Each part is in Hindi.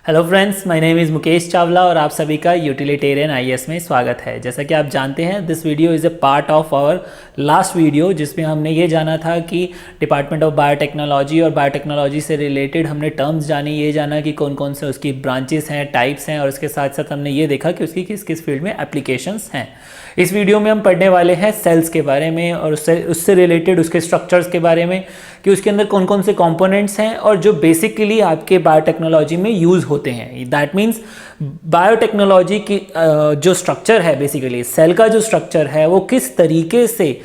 Hello friends, my name is Mukesh Chawla और आप सभी का यूटिलिटेरियन आईएएस में स्वागत है। जैसा कि आप जानते हैं, this video is a part of our last video जिसमें हमने ये जाना था कि डिपार्टमेंट ऑफ बायोटेक्नोलॉजी और बायोटेक्नोलॉजी से रिलेटेड हमने टर्म्स जानी, ये जाना कि कौन कौन से उसकी ब्रांचेस हैं, टाइप्स हैं, और उसके साथ साथ हमने ये देखा कि उसकी किस किस फील्ड में एप्लीकेशंस हैं। इस वीडियो में हम पढ़ने वाले हैं सेल्स के बारे में और उससे रिलेटेड उसके स्ट्रक्चर्स के बारे में कि उसके अंदर कौन कौन से कंपोनेंट्स हैं और जो बेसिकली आपके बायोटेक्नोलॉजी में यूज़ होते हैं। दैट मीन्स बायोटेक्नोलॉजी की जो स्ट्रक्चर है, बेसिकली सेल का जो स्ट्रक्चर है वो किस तरीके से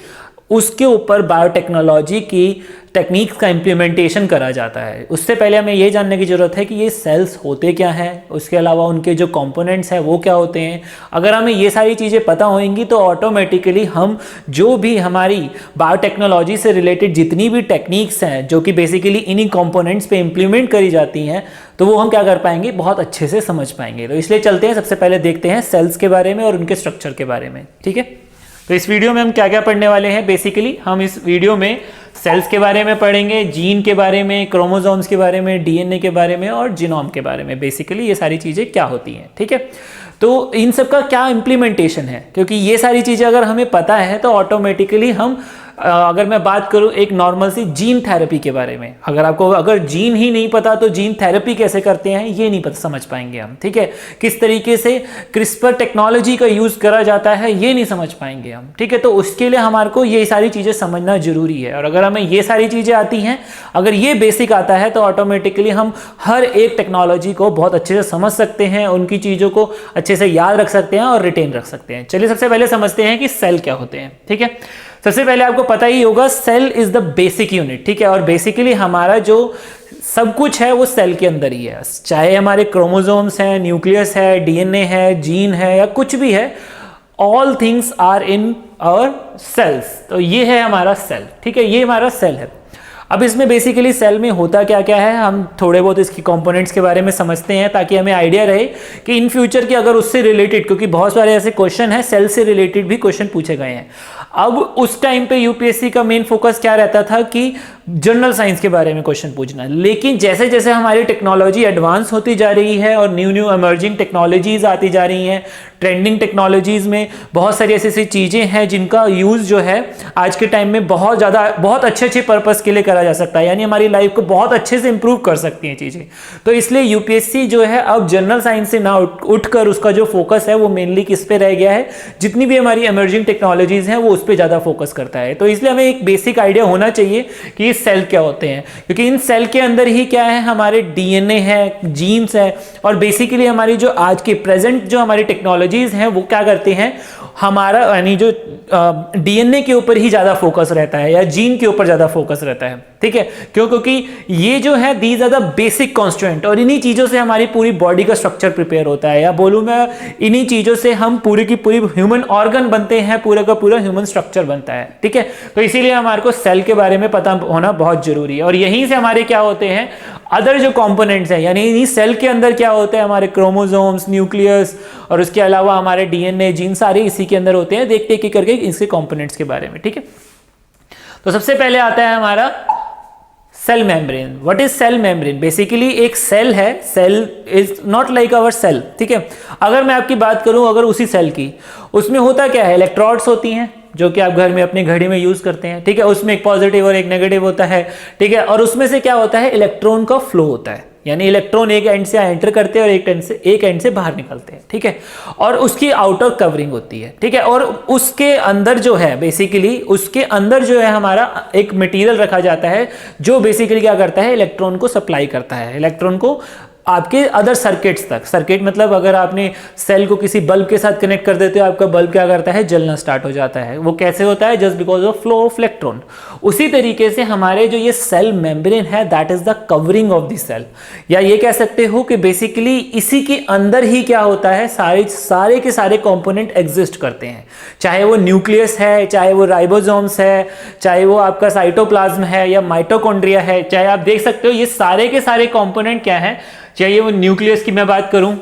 उसके ऊपर बायोटेक्नोलॉजी की टेक्निक्स का इम्प्लीमेंटेशन करा जाता है। उससे पहले हमें ये जानने की ज़रूरत है कि ये सेल्स होते क्या हैं, उसके अलावा उनके जो कंपोनेंट्स हैं वो क्या होते हैं। अगर हमें ये सारी चीज़ें पता होंगी तो ऑटोमेटिकली हम जो भी हमारी बायोटेक्नोलॉजी से रिलेटेड जितनी भी टेक्निक्स हैं जो कि बेसिकली इन्हीं कंपोनेंट्स पे इम्प्लीमेंट करी जाती हैं, तो वो हम क्या कर पाएंगे, बहुत अच्छे से समझ पाएंगे। तो इसलिए चलते हैं, सबसे पहले देखते हैं सेल्स के बारे में और उनके स्ट्रक्चर के बारे में। ठीक है, तो इस वीडियो में हम क्या क्या पढ़ने वाले हैं। बेसिकली हम इस वीडियो में सेल्स के बारे में पढ़ेंगे, जीन के बारे में, क्रोमोसोम्स के बारे में, डीएनए के बारे में और जीनोम के बारे में। बेसिकली ये सारी चीज़ें क्या होती हैं। ठीक है, तो इन सब का क्या इम्प्लीमेंटेशन है, क्योंकि ये सारी चीज़ें अगर हमें पता है तो ऑटोमेटिकली हम अगर मैं बात करूं एक नॉर्मल सी जीन थेरेपी के बारे में, अगर जीन ही नहीं पता तो जीन थेरेपी कैसे करते हैं ये नहीं पता, समझ पाएंगे हम। ठीक है, किस तरीके से क्रिस्पर टेक्नोलॉजी का यूज़ करा जाता है ये नहीं समझ पाएंगे हम। ठीक है, तो उसके लिए हमारे को ये सारी चीज़ें समझना जरूरी है। और अगर हमें ये सारी चीज़ें आती हैं, अगर ये बेसिक आता है, तो ऑटोमेटिकली हम हर एक टेक्नोलॉजी को बहुत अच्छे से समझ सकते हैं, उनकी चीज़ों को अच्छे से याद रख सकते हैं और रिटेन रख सकते हैं। चलिए सबसे पहले समझते हैं कि सेल क्या होते हैं। ठीक है, सबसे पहले आपको पता ही होगा cell is the basic unit. ठीक है, और बेसिकली हमारा जो सब कुछ है वो सेल के अंदर ही है। चाहे हमारे क्रोमोसोम्स हैं, न्यूक्लियस है, डीएनए है, जीन है या कुछ भी है, all things are in our cells. तो ये है हमारा सेल। ठीक है, ये हमारा सेल है। अब इसमें बेसिकली सेल में होता क्या क्या है, हम थोड़े बहुत इसकी कंपोनेंट्स के बारे में समझते हैं ताकि हमें आइडिया रहे कि इन फ्यूचर की अगर उससे रिलेटेड, क्योंकि बहुत सारे ऐसे क्वेश्चन हैं सेल से रिलेटेड भी क्वेश्चन पूछे गए हैं। अब उस टाइम पे यूपीएससी का मेन फोकस क्या रहता था कि जनरल साइंस के बारे में क्वेश्चन पूछना। लेकिन जैसे जैसे हमारी टेक्नोलॉजी एडवांस होती जा रही है और न्यू न्यू एमर्जिंग टेक्नोलॉजीज आती जा रही हैं, ट्रेंडिंग टेक्नोलॉजीज में बहुत सारी ऐसी ऐसी चीज़ें हैं जिनका यूज़ जो है आज के टाइम में बहुत अच्छे अच्छे पर्पस के लिए करा जा सकता है, यानी हमारी लाइफ को बहुत अच्छे से इंप्रूव कर सकती हैं चीज़ें। तो इसलिए यूपीएससी जो है अब जनरल साइंस से ना उठकर उसका जो फोकस है वो मेनली किस पे रह गया है, जितनी भी हमारी एमर्जिंग टेक्नोलॉजीज हैं वो उस पर ज़्यादा फोकस करता है। तो इसलिए हमें एक बेसिक आइडिया होना चाहिए कि ये सेल क्या होते हैं, क्योंकि इन सेल के अंदर ही क्या है, हमारे डीएनए है, जीन्स है, और बेसिकली हमारी जो आज की प्रेजेंट जो हमारी टेक्नोलॉजीज हैं वो क्या करते हैं, हमारा यानी जो डीएनए के ऊपर ही ज़्यादा फोकस रहता है या जीन के ऊपर ज़्यादा फोकस रहता है। ठीक है, क्योंकि ये जो है these are the basic constituent, और इन्हीं चीज़ों से हमारी पूरी बॉडी का स्ट्रक्चर प्रिपेयर होता है, या बोलूँ मैं इन्हीं चीज़ों से हम पूरी की पूरी ह्यूमन ऑर्गन बनते हैं, पूरा का पूरा ह्यूमन स्ट्रक्चर बनता है। ठीक है, तो इसीलिए हमारे को सेल के बारे में पता होना बहुत जरूरी है। और यहीं से हमारे क्या होते हैं अदर जो कंपोनेंट्स हैं, यानी इन्हीं सेल के अंदर क्या होते हैं, हमारे क्रोमोसोम्स, न्यूक्लियस और उसके अलावा हमारे डीएनए, जीन सारे इसी के अंदर होते हैं। देखते हैं करके इसके कंपोनेंट्स के बारे में। ठीक है, तो सबसे पहले आता है हमारा cell membrane. What is cell membrane? Basically एक सेल है, cell is not like our cell. ठीक है, अगर मैं आपकी बात करूं अगर उसी सेल की, उसमें होता क्या है, इलेक्ट्रोड्स होती हैं जो कि आप घर में अपनी घड़ी में यूज करते हैं। ठीक है, उसमें एक पॉजिटिव और एक नेगेटिव होता है। ठीक है, और उसमें से क्या होता है, इलेक्ट्रॉन का फ्लो होता है, यानी इलेक्ट्रॉन एक एंड से एंटर करते हैं और एक एंड से बाहर निकलते हैं। ठीक है, और उसकी आउटर कवरिंग होती है। ठीक है, और उसके अंदर जो है बेसिकली उसके अंदर जो है हमारा एक मटेरियल रखा जाता है जो बेसिकली क्या करता है, इलेक्ट्रॉन को सप्लाई करता है, इलेक्ट्रॉन को आपके अदर सर्किट्स तक। सर्किट मतलब अगर आपने सेल को किसी बल्ब के साथ कनेक्ट कर देते हो, आपका बल्ब क्या करता है, जलना स्टार्ट हो जाता है। वो कैसे होता है, just because of flow of electron. उसी तरीके से हमारे जो ये सेल मेम्ब्रेन है that is the covering of the cell, या ये कह सकते हो कि बेसिकली इसी के अंदर ही क्या होता है, सारे के सारे कंपोनेंट एग्जिस्ट करते हैं। चाहे वो न्यूक्लियस है, चाहे वो राइबोसोम्स है, चाहे वो आपका साइटोप्लाज्म है या माइटोकॉन्ड्रिया है, चाहे आप देख सकते हो ये सारे के सारे कंपोनेंट क्या है, चाहे वो न्यूक्लियस की मैं बात करूं,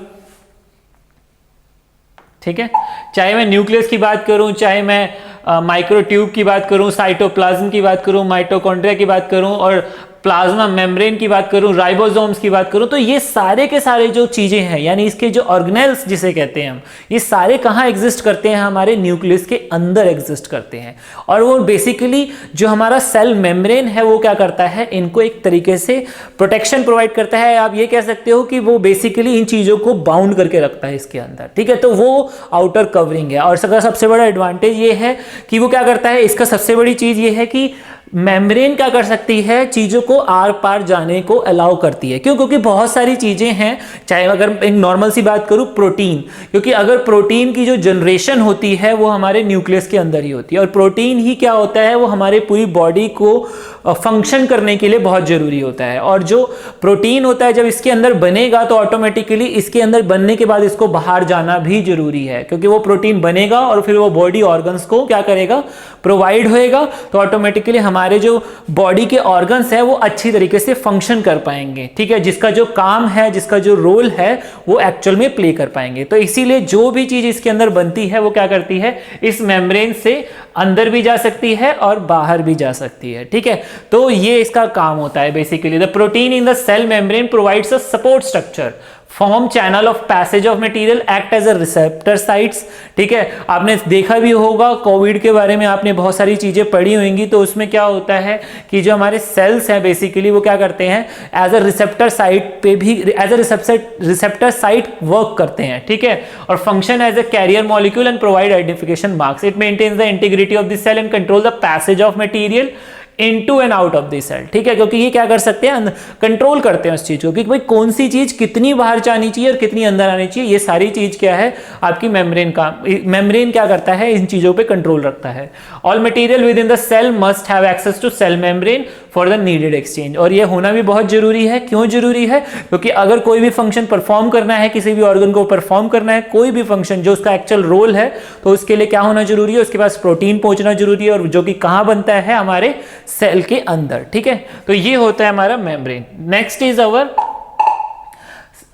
ठीक है, चाहे मैं न्यूक्लियस की बात करूं, चाहे मैं माइक्रोट्यूब की बात करूं, साइटोप्लाज्म की बात करूं, माइटोकॉन्ड्रिया की बात करूं और प्लाज्मा मेम्ब्रेन की बात करूं, राइबोसोम्स की बात करूं, तो ये सारे के सारे जो चीजें हैं, यानी इसके जो ऑर्गेनेल्स जिसे कहते हैं हम, ये सारे कहाँ एग्जिस्ट करते हैं? हमारे न्यूक्लियस के अंदर एग्जिस्ट करते हैं। और वो बेसिकली जो हमारा सेल मेम्ब्रेन है वो क्या करता है? इनको एक तरीके से प्रोटेक्शन प्रोवाइड करता है। आप ये कह सकते हो कि वो बेसिकली इन चीजों को बाउंड करके रखता है इसके अंदर, ठीक है। तो वो आउटर कवरिंग है। और इसका सबसे बड़ा एडवांटेज ये है कि वो क्या करता है, इसका सबसे बड़ी चीज ये है कि मेम्ब्रेन क्या कर सकती है? चीजों को आर पार जाने को अलाउ करती है। क्यों? क्योंकि बहुत सारी चीजें हैं, चाहे अगर एक नॉर्मल सी बात करूं, प्रोटीन, क्योंकि अगर प्रोटीन की जो जनरेशन होती है वो हमारे न्यूक्लियस के अंदर ही होती है, और प्रोटीन ही क्या होता है? वो हमारे पूरी बॉडी को फंक्शन करने के लिए बहुत जरूरी होता है। और जो प्रोटीन होता है जब इसके अंदर बनेगा तो ऑटोमेटिकली इसके अंदर बनने के बाद इसको बाहर जाना भी जरूरी है, क्योंकि वो प्रोटीन बनेगा और फिर वो बॉडी ऑर्गन्स को क्या करेगा? प्रोवाइड होएगा। तो ऑटोमेटिकली हमारे जो बॉडी के ऑर्गन्स है वो अच्छी तरीके से फंक्शन कर पाएंगे, ठीक है। जिसका जो काम है, जिसका जो रोल है, वो एक्चुअल में प्ले कर पाएंगे। तो इसीलिए जो भी चीज इसके अंदर बनती है वो क्या करती है? इस मेम्ब्रेन से अंदर भी जा सकती है और बाहर भी जा सकती है, ठीक है। तो ये इसका काम होता है basically. The protein in the cell membrane provides a support structure, form channel of passage of material, act as a receptor sites, ठीक है। आपने देखा भी होगा कोविड के बारे में, आपने बहुत सारी चीजें पढ़ी होंगी, तो उसमें क्या होता है कि जो हमारे सेल्स हैं बेसिकली वो क्या करते हैं? एज अ रिसेप्टर साइट पे भी, as a receptor site work करते हैं, ठीक है। और function as a carrier molecule and provide identification marks. It maintains the integrity of the cell and control the passage of material into and out of the cell, ठीक है। क्योंकि ये क्या कर सकते हैं? कंट्रोल करते हैं उस चीज को कि भाई कौन सी चीज कितनी बाहर जानी चाहिए और कितनी अंदर आनी चाहिए। ये सारी चीज क्या है? आपकी मेम्ब्रेन का, मेम्ब्रेन क्या करता है? इन चीजों पे कंट्रोल रखता है। All material within the cell must have access to cell membrane for the needed exchange. और ये होना भी बहुत जरूरी है। क्यों जरूरी है? क्योंकि अगर कोई भी फंक्शन परफॉर्म करना है, किसी भी ऑर्गन को परफॉर्म करना है, कोई भी फंक्शन जो उसका एक्चुअल रोल है, तो उसके लिए क्या होना जरूरी है? उसके पास प्रोटीन पहुंचना जरूरी है, और जो कि कहां बनता है? हमारे सेल के अंदर, ठीक है। तो ये होता है हमारा membrane. Next is our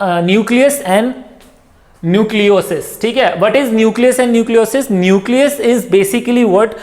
nucleus and nucleolus, ठीक है। What is nucleus and nucleolus? Nucleus is basically what,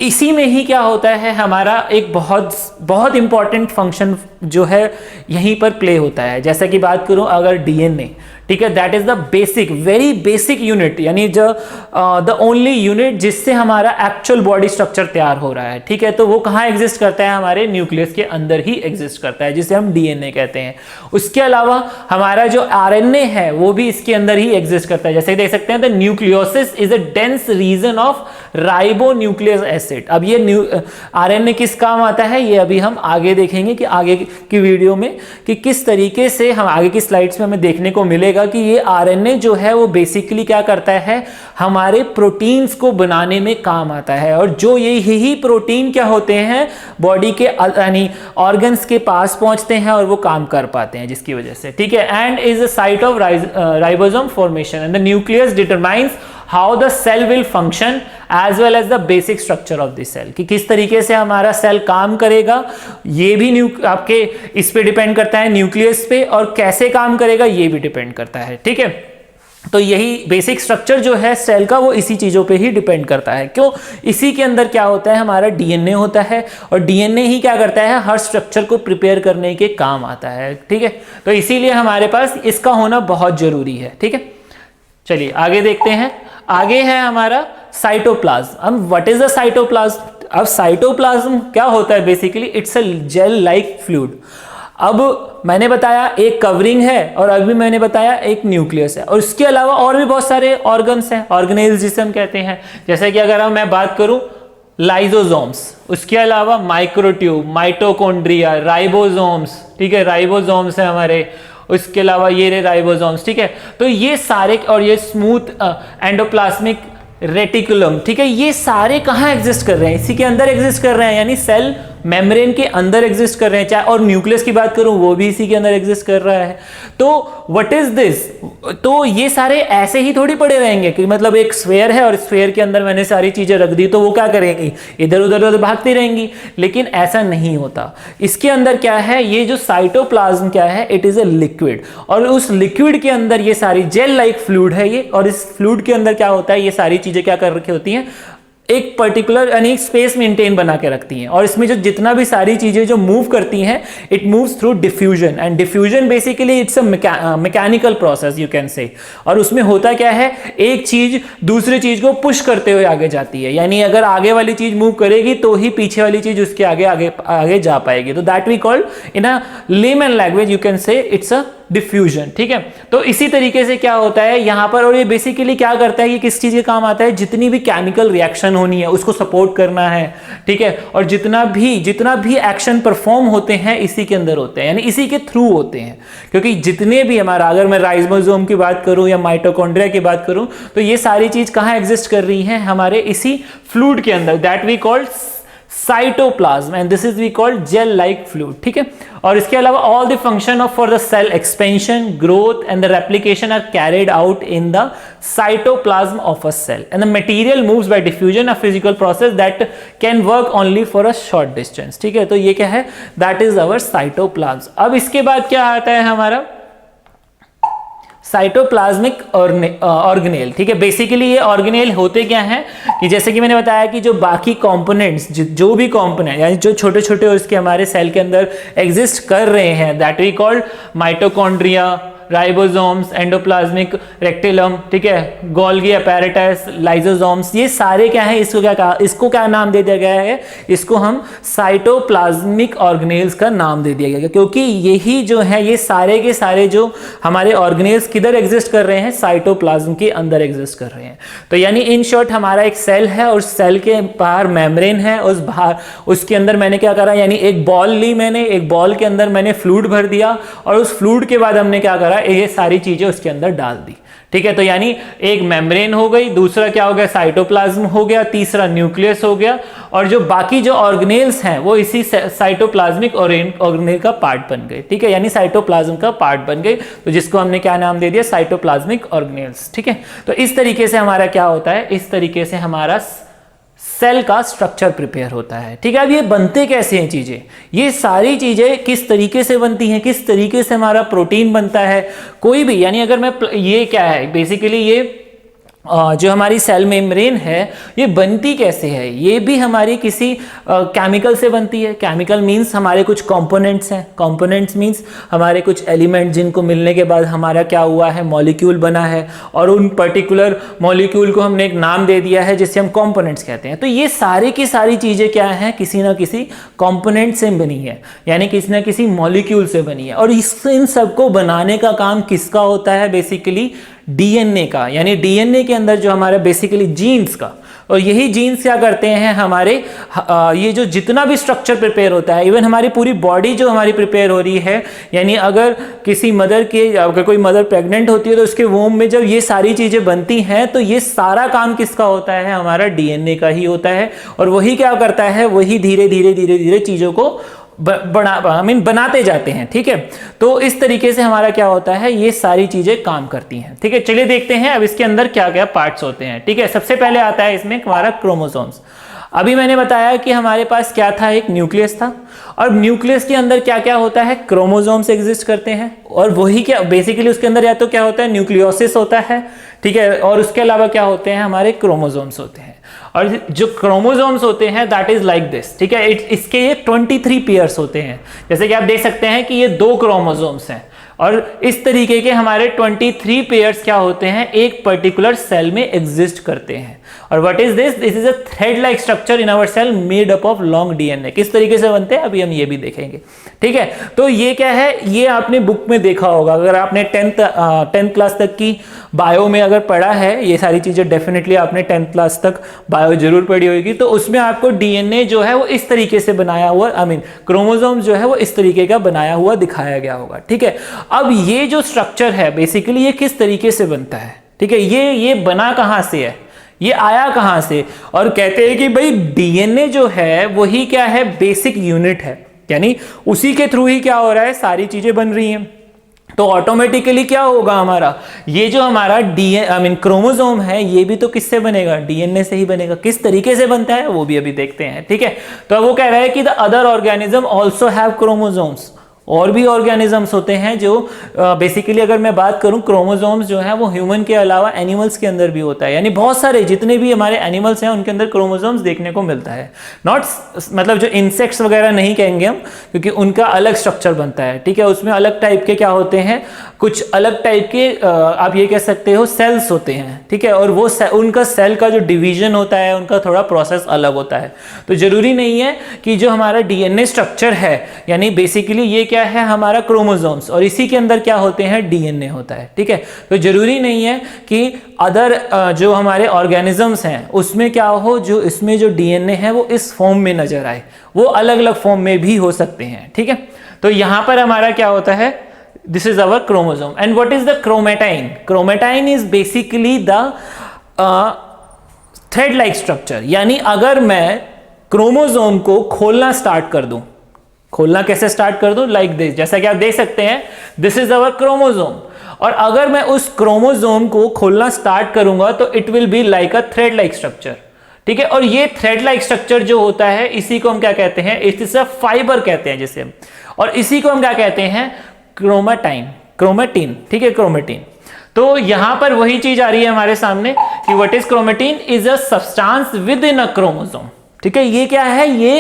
इसी में ही क्या होता है? हमारा एक बहुत बहुत इंपॉर्टेंट फंक्शन जो है यहीं पर प्ले होता है। जैसा कि बात करूं अगर डीएनए, ठीक है, that is the basic, very basic unit, यानी जो द ओनली यूनिट जिससे हमारा एक्चुअल बॉडी स्ट्रक्चर तैयार हो रहा है, ठीक है। तो वो कहाँ एग्जिस्ट करता है? हमारे न्यूक्लियस के अंदर ही एग्जिस्ट करता है, जिसे हम डीएनए कहते हैं। उसके अलावा हमारा जो आरएनए है वो भी इसके अंदर ही एग्जिस्ट करता है। जैसे देख सकते हैं, the nucleolus is a dense region of ribonucleic acid. अब ये आरएनए किस काम आता है, ये अभी हम आगे देखेंगे कि आगे की वीडियो में कि किस तरीके से, हम आगे की स्लाइड्स में हमें देखने को मिलेगा कि ये आरएनए जो है वो बेसिकली क्या करता है? हमारे प्रोटीन्स को बनाने में काम आता है। और जो यही प्रोटीन क्या होते हैं? बॉडी के यानी ऑर्गन्स के पास पहुंचते हैं और वो काम कर पाते हैं, जिसकी वजह से, ठीक है। And is a site of ribosome formation and the nucleus determines how the cell will function as well as the basic structure of the cell, कि किस तरीके से हमारा सेल काम करेगा, ये भी आपके इस पे डिपेंड करता है, न्यूक्लियस पे, और कैसे काम करेगा ये भी डिपेंड करता है, ठीक है। तो यही बेसिक स्ट्रक्चर जो है सेल का, वो इसी चीजों पे ही डिपेंड करता है। क्यों? इसी के अंदर क्या होता है? हमारा डीएनए होता है, और डीएनए ही क्या करता है? हर स्ट्रक्चर को प्रिपेयर करने के काम आता है, ठीक है। तो इसीलिए हमारे पास इसका होना बहुत जरूरी है, ठीक है। चलिए आगे देखते हैं। आगे है हमारा साइटोप्लाज्म। अब व्हाट इज द साइटोप्लाज्म? अब साइटोप्लाज्म क्या होता है? Basically it's a jail like fluid. अब मैंने बताया एक कवरिंग है, और अभी मैंने बताया एक न्यूक्लियस है, और इसके अलावा और भी बहुत सारे ऑर्गन्स हैं, ऑर्गेनेल्स जिसे हम कहते हैं। जैसे कि अगर मैं बात करूं लाइजोसोम्स, उसके अलावा माइक्रोट्यूब, माइटोकॉन्ड्रिया, राइबोसोम्स, ठीक है, राइबोसोम्स है हमारे, उसके अलावा ये रे राइबोसोम्स, ठीक है। तो ये सारे, और ये स्मूथ एंडोप्लाज्मिक रेटिकुलम, ठीक है, ये सारे कहाँ एग्जिस्ट कर रहे हैं? इसी के अंदर एग्जिस्ट कर रहे हैं, यानी सेल मेम्ब्रेन के अंदर एग्जिस्ट कर रहे हैं। चाहे और न्यूक्लियस की बात करूं वो भी इसी के अंदर एग्जिस्ट कर रहा है। तो व्हाट इज दिस? तो ये सारे ऐसे ही थोड़ी पड़े रहेंगे कि मतलब एक स्फीयर है और स्फीयर के अंदर मैंने सारी चीजें रख दी तो वो क्या करेंगी? इधर उधर भागती रहेंगी। लेकिन ऐसा नहीं होता। इसके अंदर क्या है? ये जो साइटोप्लाज्म क्या है? इट इज ए लिक्विड, और उस लिक्विड के अंदर ये सारी जेल लाइक फ्लूइड है ये, और इस फ्लूइड के अंदर क्या होता है? ये सारी चीजें क्या कर रखी होती हैं? एक पर्टिकुलर यानी एक स्पेस मेंटेन बना के रखती हैं, और इसमें जो जितना भी सारी चीजें जो मूव करती हैं, it moves through diffusion, and diffusion basically it's a mechanical process you can से। और उसमें होता क्या है, एक चीज दूसरी चीज को पुश करते हुए आगे जाती है, यानी अगर आगे वाली चीज मूव करेगी तो ही पीछे वाली चीज उसके आगे आगे आगे जा पाएगी। तो that we called in a layman language you can say it's a diffusion. ठीक है, तो इसी तरीके से क्या होता है यहां पर, और ये बेसिकली क्या करता है, ये किस चीज के काम आता है, जितनी भी केमिकल रिएक्शन होनी है उसको सपोर्ट करना है। ठीक है, और जितना भी एक्शन परफॉर्म होते हैं इसी के अंदर होते हैं, यानी इसी के थ्रू होते हैं। क्योंकि जितने भी हमारा, अगर मैं राइबोसोम की बात करूं या माइटोकॉन्ड्रिया की बात करूं, तो ये सारी चीज कहां एग्जिस्ट कर रही हैं, हमारे इसी फ्लूइड के अंदर, that we called cytoplasm, and this is we called gel like fluid. ठीक है, और इसके अलावा all the function of for the cell expansion, growth and the replication are carried out in the cytoplasm of a cell, and the material moves by diffusion, a physical process that can work only for a short distance. ठीक है, तो ये क्या है, दैट इज अवर साइटोप्लाज्म। अब इसके बाद क्या आता है हमारा साइटोप्लाज्मिक ऑर्गेनेल। ठीक है, बेसिकली ये ऑर्गेनेल होते क्या हैं कि जैसे कि मैंने बताया कि जो बाकी कंपोनेंट्स, जो भी कंपोनेंट यानी जो छोटे छोटे उसके हमारे सेल के अंदर एग्जिस्ट कर रहे हैं, that we called mitochondria, ribosomes, endoplasmic reticulum, ठीक है, गोल्गी अपैरेटस, लाइसोसोम्स, ये सारे क्या है, इसको क्या नाम दे दिया गया है, इसको हम साइटोप्लाज्मिक ऑर्गेनेल्स का नाम दे दिया गया, क्योंकि यही जो है ये सारे के सारे जो हमारे ऑर्गेनेल्स किधर एग्जिस्ट कर रहे हैं, साइटोप्लाज्म के अंदर एग्जिस्ट कर रहे हैं। तो यानी इन शॉर्ट हमारा एक सेल है और सेल के बाहर मेम्ब्रेन है, उस बाहर उसके अंदर मैंने क्या करा, यानी एक बॉल ली मैंने, एक बॉल के अंदर मैंने फ्लूइड भर दिया, और उस फ्लूइड के बाद हमने क्या करा, ये सारी चीजें उसके अंदर डाल दी। ठीक है, तो यानी एक मेम्ब्रेन हो गई, दूसरा क्या हो गया, साइटोप्लाज्म हो गया, तीसरा न्यूक्लियस हो गया, और जो बाकी जो ऑर्गेनेल्स हैं वो इसी साइटोप्लाज्मिक ऑर्गेनेल का पार्ट बन गए। ठीक है, यानी साइटोप्लाज्म का पार्ट बन गए, तो जिसको हमने क्या नाम दे दिया, साइटोप्लाज्मिक ऑर्गेनेल्स। ठीक है, तो इस तरीके से हमारा क्या होता है, इस तरीके से हमारा सेल का स्ट्रक्चर प्रिपेयर होता है। ठीक है, अब ये बनते कैसे हैं चीजें, ये सारी चीजें किस तरीके से बनती हैं, किस तरीके से हमारा प्रोटीन बनता है, कोई भी, यानी अगर मैं ये क्या है बेसिकली, ये जो हमारी सेल मेम्ब्रेन है ये बनती कैसे है, ये भी हमारी किसी केमिकल से बनती है। केमिकल मींस हमारे कुछ कंपोनेंट्स हैं, कंपोनेंट्स मींस हमारे कुछ एलिमेंट जिनको मिलने के बाद हमारा क्या हुआ है, मॉलिक्यूल बना है, और उन पर्टिकुलर मॉलिक्यूल को हमने एक नाम दे दिया है जिसे हम कंपोनेंट्स कहते हैं। तो ये सारी की सारी चीजें क्या हैं, किसी ना किसी कंपोनेंट से बनी है, यानी किसी ना किसी मॉलिक्यूल से बनी है, और इन सबको बनाने का काम किसका होता है, बेसिकली डीएनए का, यानी डीएनए के अंदर जो हमारा बेसिकली जीन्स का, और यही जीन्स क्या करते हैं हमारे ये जो जितना भी स्ट्रक्चर प्रिपेयर होता है, इवन हमारी पूरी बॉडी जो हमारी प्रिपेयर हो रही है, यानी अगर किसी मदर के, अगर कोई मदर प्रेग्नेंट होती है तो उसके वोम में जब ये सारी चीजें बनती हैं, तो ये सारा काम किसका होता है, हमारा डीएनए का ही होता है, और वही क्या करता है, वही धीरे धीरे धीरे धीरे चीजों को बनाते जाते हैं। ठीक है, तो इस तरीके से हमारा क्या होता है, ये सारी चीजें काम करती हैं। ठीक है, चलिए देखते हैं अब इसके अंदर क्या क्या पार्ट्स होते हैं। ठीक है, सबसे पहले आता है इसमें हमारा क्रोमोसोम्स। अभी मैंने बताया कि हमारे पास क्या था, एक न्यूक्लियस था, और न्यूक्लियस के अंदर क्या क्या होता है, क्रोमोसोम्स एग्जिस्ट करते हैं, और वही क्या बेसिकली उसके अंदर या तो क्या होता है, न्यूक्लियोसिस होता है, ठीक है, और उसके अलावा क्या होते हैं, हमारे क्रोमोसोम्स होते हैं। और जो क्रोमोसोम्स होते हैं दैट इज लाइक दिस। ठीक है, इसके ये 23 पेयर्स होते हैं, जैसे कि आप देख सकते हैं कि ये 2 क्रोमोसोम्स हैं, और इस तरीके के हमारे 23 पेयर्स क्या होते हैं, एक पर्टिकुलर सेल में एग्जिस्ट करते हैं। और what is this, this is a thread like structure in our cell made up of long DNA. किस तरीके से बनते हैं अभी हम ये भी देखेंगे। ठीक है, तो ये क्या है, ये आपने बुक में देखा होगा, अगर आपने 10th क्लास तक की बायो में अगर पढ़ा है, ये सारी चीजें डेफिनेटली आपने 10th क्लास तक बायो जरूर पढ़ी होगी, तो उसमें आपको डीएनए जो है वो इस तरीके से बनाया हुआ, क्रोमोसोम जो है वो इस तरीके का बनाया हुआ दिखाया गया होगा। ठीक है, अब ये जो स्ट्रक्चर है बेसिकली ये किस तरीके से बनता है, ठीक है, ये बना कहां से है, ये आया कहां से, और कहते हैं कि भाई डीएनए जो है वही क्या है, बेसिक यूनिट है, यानी उसी के थ्रू ही क्या हो रहा है, सारी चीजें बन रही हैं। तो ऑटोमेटिकली क्या होगा, हमारा ये जो हमारा क्रोमोसोम है ये भी तो किससे बनेगा, डीएनए से ही बनेगा। किस तरीके से बनता है वो भी अभी देखते हैं। ठीक है, तो वो कह रहा है कि the other organism also have chromosomes, और भी ऑर्गेनिजम्स होते हैं जो बेसिकली अगर मैं बात करूं क्रोमोसोम्स जो है वो ह्यूमन के अलावा एनिमल्स के अंदर भी होता है, यानी बहुत सारे जितने भी हमारे एनिमल्स हैं उनके अंदर क्रोमोसोम्स देखने को मिलता है। नॉट मतलब जो इंसेक्ट्स वगैरह नहीं कहेंगे हम, क्योंकि उनका अलग स्ट्रक्चर बनता है, ठीक है, उसमें अलग टाइप के क्या होते हैं, कुछ अलग टाइप के आप ये कह सकते हो सेल्स होते हैं, ठीक है, और वो उनका सेल का जो डिवीजन होता है उनका थोड़ा प्रोसेस अलग होता है। तो जरूरी नहीं है कि जो हमारा डीएनए स्ट्रक्चर है, यानी बेसिकली ये क्या है हमारा क्रोमोसोम्स, और इसी के अंदर क्या होते हैं डीएनए होता है, ठीक है। तो जरूरी नहीं है कि अदर जो हमारे ऑर्गेनिजम्स हैं उसमें क्या हो, जो इसमें जो डीएनए है वो इस फॉर्म में नजर आए, वो अलग अलग फॉर्म में भी हो सकते हैं, ठीक है। तो यहां पर हमारा क्या होता है, this is our chromosome. And what is the chromatin? Chromatin is basically the thread like structure. यानी अगर मैं क्रोमोसोम को खोलना स्टार्ट कर दूं, खोलना कैसे स्टार्ट कर दूं, लाइक दिस, जैसा कि आप देख सकते हैं दिस इज अवर क्रोमोसोम, और अगर मैं उस क्रोमोसोम को खोलना स्टार्ट करूंगा तो it will be like a thread like structure, ठीक है। और ये थ्रेड लाइक स्ट्रक्चर जो होता है इसी को हम क्या कहते हैं, इट्स अ फाइबर कहते हैं जिसे हम, और इसी को हम क्या कहते हैं क्रोमेटिन, ठीक है, क्रोमेटिन। तो यहां पर वही चीज आ रही है हमारे सामने कि what is chromatin, is a substance with in a chromosome, ठीक है। ये क्या है, ये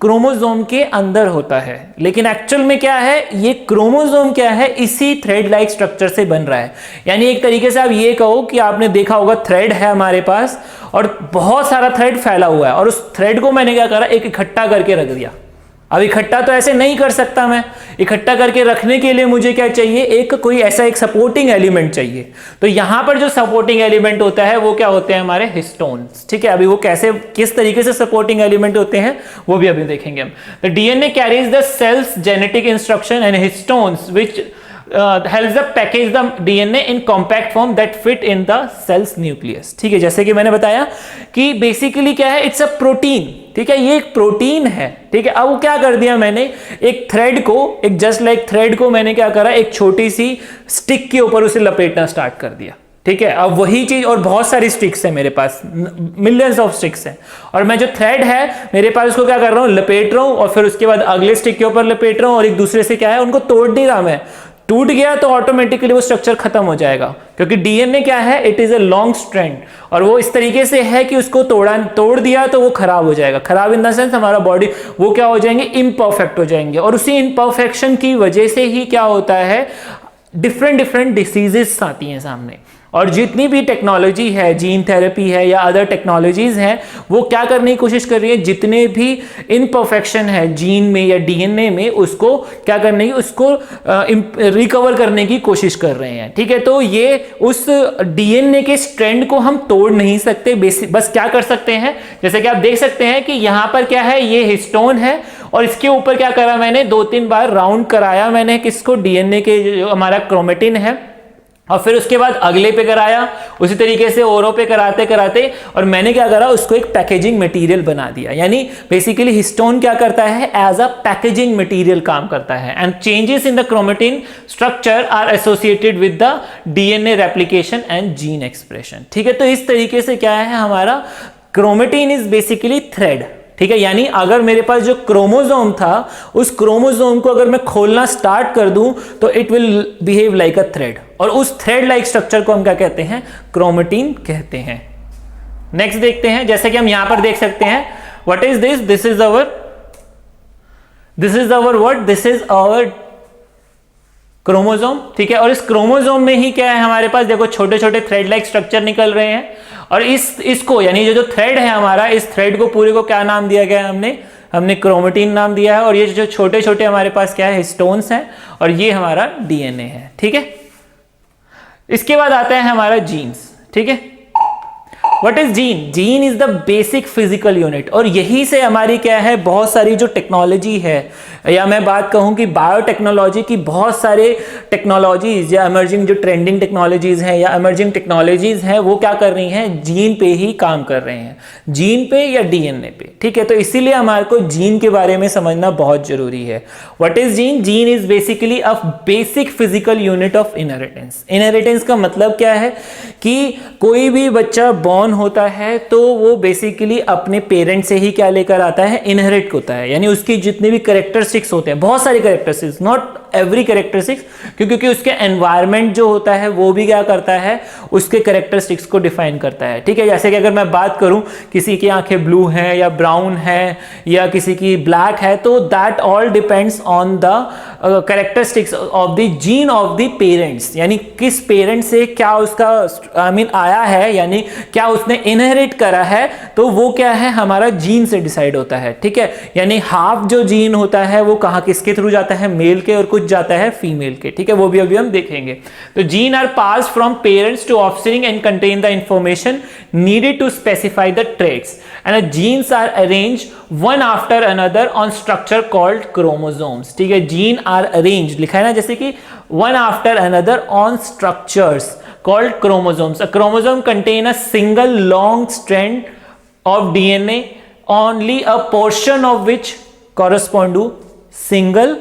क्रोमोसोम के अंदर होता है, लेकिन एक्चुअल में क्या है, ये क्रोमोसोम क्या है, इसी थ्रेड लाइक स्ट्रक्चर से बन रहा है। यानी एक तरीके से आप ये कहो कि आपने देखा होगा थ्रेड है हमारे पास और बहुत सारा थ्रेड फैला हुआ है, और उस थ्रेड को मैंने क्या करा, एक इकट्ठा करके रख दिया। अब इकट्ठा तो ऐसे नहीं कर सकता मैं, इकट्ठा करके रखने के लिए मुझे क्या चाहिए, एक कोई ऐसा एक सपोर्टिंग एलिमेंट चाहिए। तो यहां पर जो सपोर्टिंग एलिमेंट होता है वो क्या होते हैं, हमारे हिस्टोन्स, ठीक है। अभी वो कैसे किस तरीके से सपोर्टिंग एलिमेंट होते हैं वो भी अभी देखेंगे हम। The DNA carries the cell's genetic instruction and histones which helps the package the DNA in compact form that fit in the cell's nucleus, ठीक है। जैसे कि मैंने बताया कि बेसिकली क्या है, इट्स अ प्रोटीन, ठीक है, ये एक प्रोटीन है, ठीक है। अब वो क्या कर दिया मैंने, एक थ्रेड को, एक जस्ट लाइक थ्रेड को मैंने क्या करा, एक छोटी सी स्टिक के ऊपर उसे लपेटना स्टार्ट कर दिया, ठीक है। अब वही चीज, और बहुत सारी स्टिक्स है मेरे पास, मिलियंस ऑफ स्टिक्स हैं, और मैं जो थ्रेड है मेरे पास उसको क्या कर रहा हूँ, लपेट रहा हूँ, और फिर उसके बाद अगले स्टिक के ऊपर लपेट रहा हूँ, और एक दूसरे से क्या है उनको तोड़ नहीं रहा मैं। टूट गया तो ऑटोमेटिकली वो स्ट्रक्चर खत्म हो जाएगा, क्योंकि डीएनए क्या है, it is a long strand, और वो इस तरीके से है कि उसको तोड़ दिया तो वो खराब हो जाएगा। खराब इन द सेंस हमारा बॉडी वो क्या हो जाएंगे, इम्परफेक्ट हो जाएंगे, और उसी इम्परफेक्शन की वजह से ही क्या होता है, डिफरेंट डिसीजेस आती हैं सामने। और जितनी भी टेक्नोलॉजी है, जीन थेरेपी है या अदर टेक्नोलॉजीज हैं, वो क्या करने की कोशिश कर रही है, जितने भी इनपरफेक्शन है जीन में या डीएनए में, उसको क्या करने की, उसको रिकवर करने की कोशिश कर रहे हैं, ठीक है। तो ये उस डीएनए के स्ट्रैंड को हम तोड़ नहीं सकते, बस क्या कर सकते हैं, जैसे कि आप देख सकते हैं कि यहाँ पर क्या है, ये हिस्टोन है, और इसके ऊपर क्या करा मैंने, 2-3 बार राउंड कराया मैंने किसको, डीएनए के जो हमारा क्रोमेटिन है, और फिर उसके बाद अगले पे कराया, उसी तरीके से औरों पे कराते कराते, और मैंने क्या करा, उसको एक पैकेजिंग मटेरियल बना दिया। यानी बेसिकली हिस्टोन क्या करता है, एज अ पैकेजिंग मटेरियल काम करता है, and changes in the chromatin structure are associated with the DNA replication and gene expression, ठीक है। तो इस तरीके से क्या है, हमारा क्रोमेटिन इज बेसिकली थ्रेड, ठीक है। यानी अगर मेरे पास जो क्रोमोसोम था, उस क्रोमोसोम को अगर मैं खोलना स्टार्ट कर दूं तो it will behave like a thread, और उस थ्रेड लाइक स्ट्रक्चर को हम क्या कहते हैं, क्रोमेटिन कहते हैं। नेक्स्ट देखते हैं, जैसे कि हम यहां पर देख सकते हैं, what is this, this is our what, this is our chromosome, ठीक है। और इस क्रोमोसोम में ही क्या है हमारे पास, देखो छोटे छोटे थ्रेड लाइक स्ट्रक्चर निकल रहे हैं, और इसको यानी जो थ्रेड है हमारा, इस थ्रेड को पूरे को क्या नाम दिया गया है, हमने क्रोमेटिन नाम दिया है, और ये जो छोटे छोटे हमारे पास क्या है, हिस्टोन्स हैं, और ये हमारा डीएनए है, ठीक है। इसके बाद आता है हमारा जीन्स, ठीक है। What is gene, gene is the basic physical unit, और यही से हमारी क्या है, बहुत सारी जो टेक्नोलॉजी है, या मैं बात कहूं कि बायोटेक्नोलॉजी की बहुत सारे टेक्नोलॉजीज या इमर्जिंग जो ट्रेंडिंग टेक्नोलॉजीज हैं या इमर्जिंग टेक्नोलॉजीज हैं, वो क्या कर रही हैं, जीन पे ही काम कर रहे हैं, जीन पे या डीएनए पे, ठीक है। तो इसीलिए हमारे को जीन के बारे में समझना बहुत जरूरी है। What is gene, gene is basically a basic physical unit of inheritance. Inheritance का मतलब क्या है कि कोई भी बच्चा बॉर्न बॉर्न होता है तो वो बेसिकली अपने पेरेंट से ही क्या लेकर आता है, इनहेरिट होता है, यानी उसकी जितने भी कैरेक्टरिस्टिक्स होते हैं, बहुत सारी कैरेक्टरिस्टिक्स, नॉट एवरी कैरेक्टरिस्टिक्स, क्योंकि उसके एनवायरनमेंट जो होता है वो भी क्या करता है, उसके कैरेक्टरिस्टिक्स को डिफाइन करता है। ठीक है, जैसे कि अगर मैं बात करूं किसी की आंखें ब्लू हैं या ब्राउन है या किसी की ब्लैक है, तो that all depends on the characteristics of the gene of the parents, यानी किस पेरेंट से क्या उसका आया है, यानी क्या उसने इनहेरिट करा है, तो वो क्या है, हमारा जीन से डिसाइड होता है। ठीक है, यानी हाफ जो जीन होता है वो कहाँ किसके थ्रू जाता है, मेल के, और कुछ जाता है फीमेल के। ठीक है, वो भी अभी हम देखेंगे। तो gene are pass from parents to offspring and contain the information needed to specify the traits and genes are arrange one after another on structure called chromosomes. ठीक है, जीन आर अरेंज लिखा है ना, जैसे कि one after another on structures called chromosomes. A chromosome contain a single long strand of DNA, only a portion of which correspond to single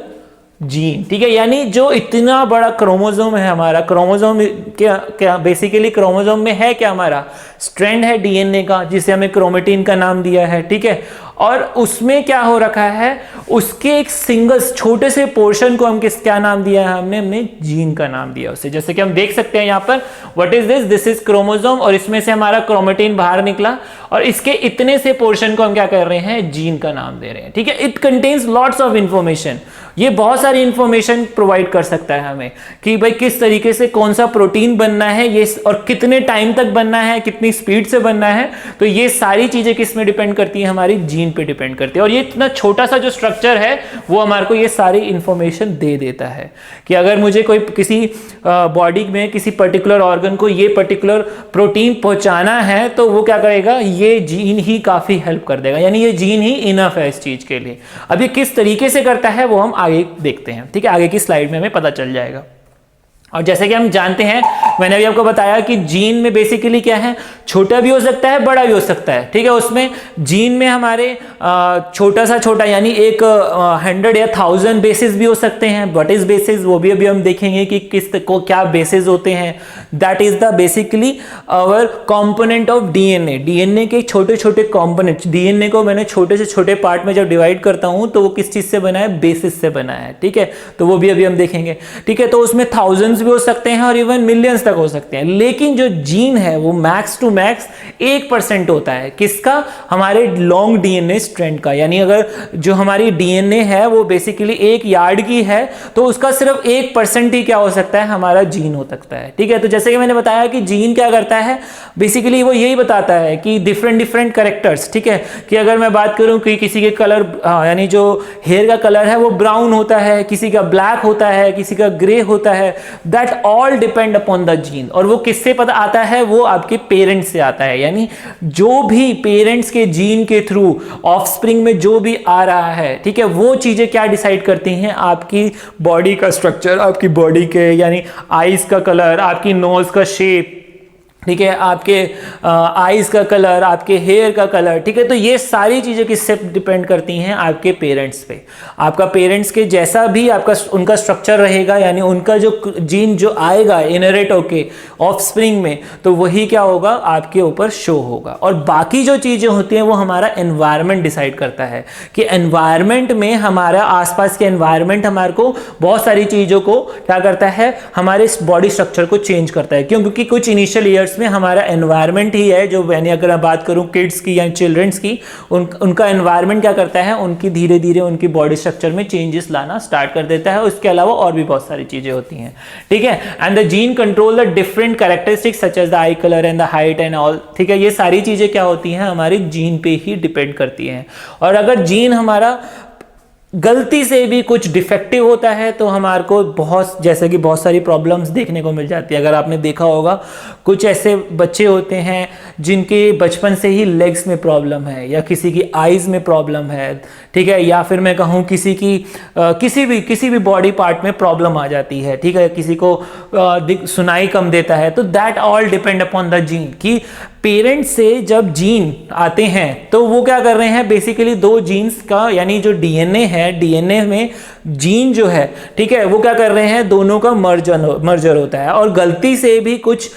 gene. ठीक है, यानी जो इतना बड़ा क्रोमोसोम है हमारा, क्रोमोसोम क्या बेसिकली क्रोमोसोम में है क्या, हमारा स्ट्रैंड है डीएनए का, जिसे हमें क्रोमेटिन का नाम दिया है। ठीक है, और उसमें क्या हो रखा है, उसके एक सिंगल छोटे से पोर्शन को हम क्या नाम दिया है, हमने जीन का नाम दिया उसे। जैसे कि हम देख सकते हैं यहाँ पर, what is this, this is chromosome, और इसमें से हमारा क्रोमेटिन बाहर निकला, और इसके इतने से पोर्शन को हम क्या कर रहे हैं, जीन का नाम दे रहे हैं। ठीक है, it contains lots of information, ये बहुत सारी इंफॉर्मेशन प्रोवाइड कर सकता है हमें कि भाई किस तरीके से कौन सा प्रोटीन बनना है ये, और कितने टाइम तक बनना है, कितनी स्पीड से बनना है। तो ये सारी चीजें किस में डिपेंड करती है, हमारी जीन पे डिपेंड करती है। और ये इतना छोटा सा जो स्ट्रक्चर है वो हमारे को ये सारी इंफॉर्मेशन दे देता है कि अगर मुझे कोई किसी बॉडी में किसी पर्टिकुलर ऑर्गन को ये पर्टिकुलर प्रोटीन पहुंचाना है, तो वो क्या करेगा, ये जीन ही काफी हेल्प कर देगा, यानी ये जीन ही इनफ है इस चीज के लिए। अब ये किस तरीके से करता है वो हम आगे देखते हैं। ठीक है, आगे की स्लाइड में हमें पता चल जाएगा। और जैसे कि हम जानते हैं, मैंने अभी आपको बताया कि जीन में बेसिकली क्या है, छोटा भी हो सकता है, बड़ा भी हो सकता है। ठीक है, उसमें जीन में हमारे छोटा सा छोटा यानी एक 100 या 1000 बेसिस भी हो सकते हैं। व्हाट इज बेसिस, वो भी अभी हम देखेंगे कि किस को क्या बेसिस होते हैं। That is the basically our component of DNA, DNA के छोटे छोटे कंपोनेंट्स। डीएनए को मैंने छोटे से छोटे पार्ट में जब डिवाइड करता हूं तो वो किस चीज से बना है, बेसिस से बना है। ठीक है, तो वो भी अभी हम देखेंगे। ठीक है, तो उसमें थाउजेंड्स भी हो सकते हैं और इवन मिलियंस तक हो सकते हैं, लेकिन जो जीन है वो मैक्स टू मैक्स 1% होता है। किसका, हमारे लॉन्ग डीएनए स्ट्रैंड का। यानी अगर जो हमारी डीएनए है वो बेसिकली 1 यार्ड की है, तो उसका सिर्फ 1% ही क्या हो सकता है, हमारा जीन हो सकता है। ठीक है, तो जैसे कि मैंने बताया कि जीन क्या करता है, बेसिकली वो यही बताता है कि डिफरेंट कैरेक्टर्स। ठीक है, कि अगर मैं बात करूं कि किसी के कलर यानी जो हेयर का कलर है वो ब्राउन होता है, किसी का ब्लैक होता है, किसी का ग्रे होता है, that all depend upon the gene. और वो किससे पता आता है, वो आपके पेरेंट्स से आता है। यानी जो भी पेरेंट्स के जीन के थ्रू ऑफस्प्रिंग में जो भी आ रहा है, ठीक है, वो चीजें क्या डिसाइड करती हैं, आपकी बॉडी का स्ट्रक्चर, आपकी बॉडी के यानी आईज का कलर, आपकी नोज का शेप, ठीक है, आपके आईज का कलर, आपके हेयर का कलर। ठीक है, तो ये सारी चीजें किससे डिपेंड करती हैं, आपके पेरेंट्स पे। आपका पेरेंट्स के जैसा भी आपका उनका स्ट्रक्चर रहेगा, यानी उनका जो जीन जो आएगा इनहेरिट होके ऑफस्प्रिंग में, तो वही क्या होगा, आपके ऊपर शो होगा। और बाकी जो चीजें होती हैं वो हमारा एनवायरनमेंट डिसाइड करता है कि एनवायरनमेंट में हमारा आसपास के एनवायरनमेंट हमारे को बहुत सारी चीजों को क्या करता है, हमारे बॉडी स्ट्रक्चर को चेंज करता है। क्यों, क्योंकि कुछ इनिशियल ईयर्स में हमारा एनवायरनमेंट ही है जो, यानी अगर मैं बात करूं किड्स की या चिल्ड्रंस की, उनका एनवायरनमेंट क्या करता है, उनकी धीरे धीरे उनकी बॉडी स्ट्रक्चर में चेंजेस लाना स्टार्ट कर देता है। उसके अलावा और भी बहुत सारी चीजें होती हैं। ठीक है, and the gene control the different characteristics such as the eye colour and the height and all. ठीक है, ये सारी चीजें क्या होती हैं, हमारी जीन पे ही डिपेंड करती हैं। और अगर जीन हमारा गलती से भी कुछ डिफेक्टिव होता है तो हमारे को बहुत, जैसे कि बहुत सारी प्रॉब्लम्स देखने को मिल जाती है। अगर आपने देखा होगा, कुछ ऐसे बच्चे होते हैं जिनके बचपन से ही लेग्स में प्रॉब्लम है, या किसी की आईज में प्रॉब्लम है, ठीक है, या फिर मैं कहूँ किसी की किसी भी बॉडी पार्ट में प्रॉब्लम आ जाती है। ठीक है, किसी को सुनाई कम देता है, तो that all depend upon the gene. कि पेरेंट्स से जब जीन आते हैं तो वो क्या कर रहे हैं, बेसिकली 2 जीन्स का, यानी जो डीएनए है, डीएनए में जीन जो है, ठीक है, वो क्या कर रहे हैं, दोनों का मर्जर होता है, और गलती से भी कुछ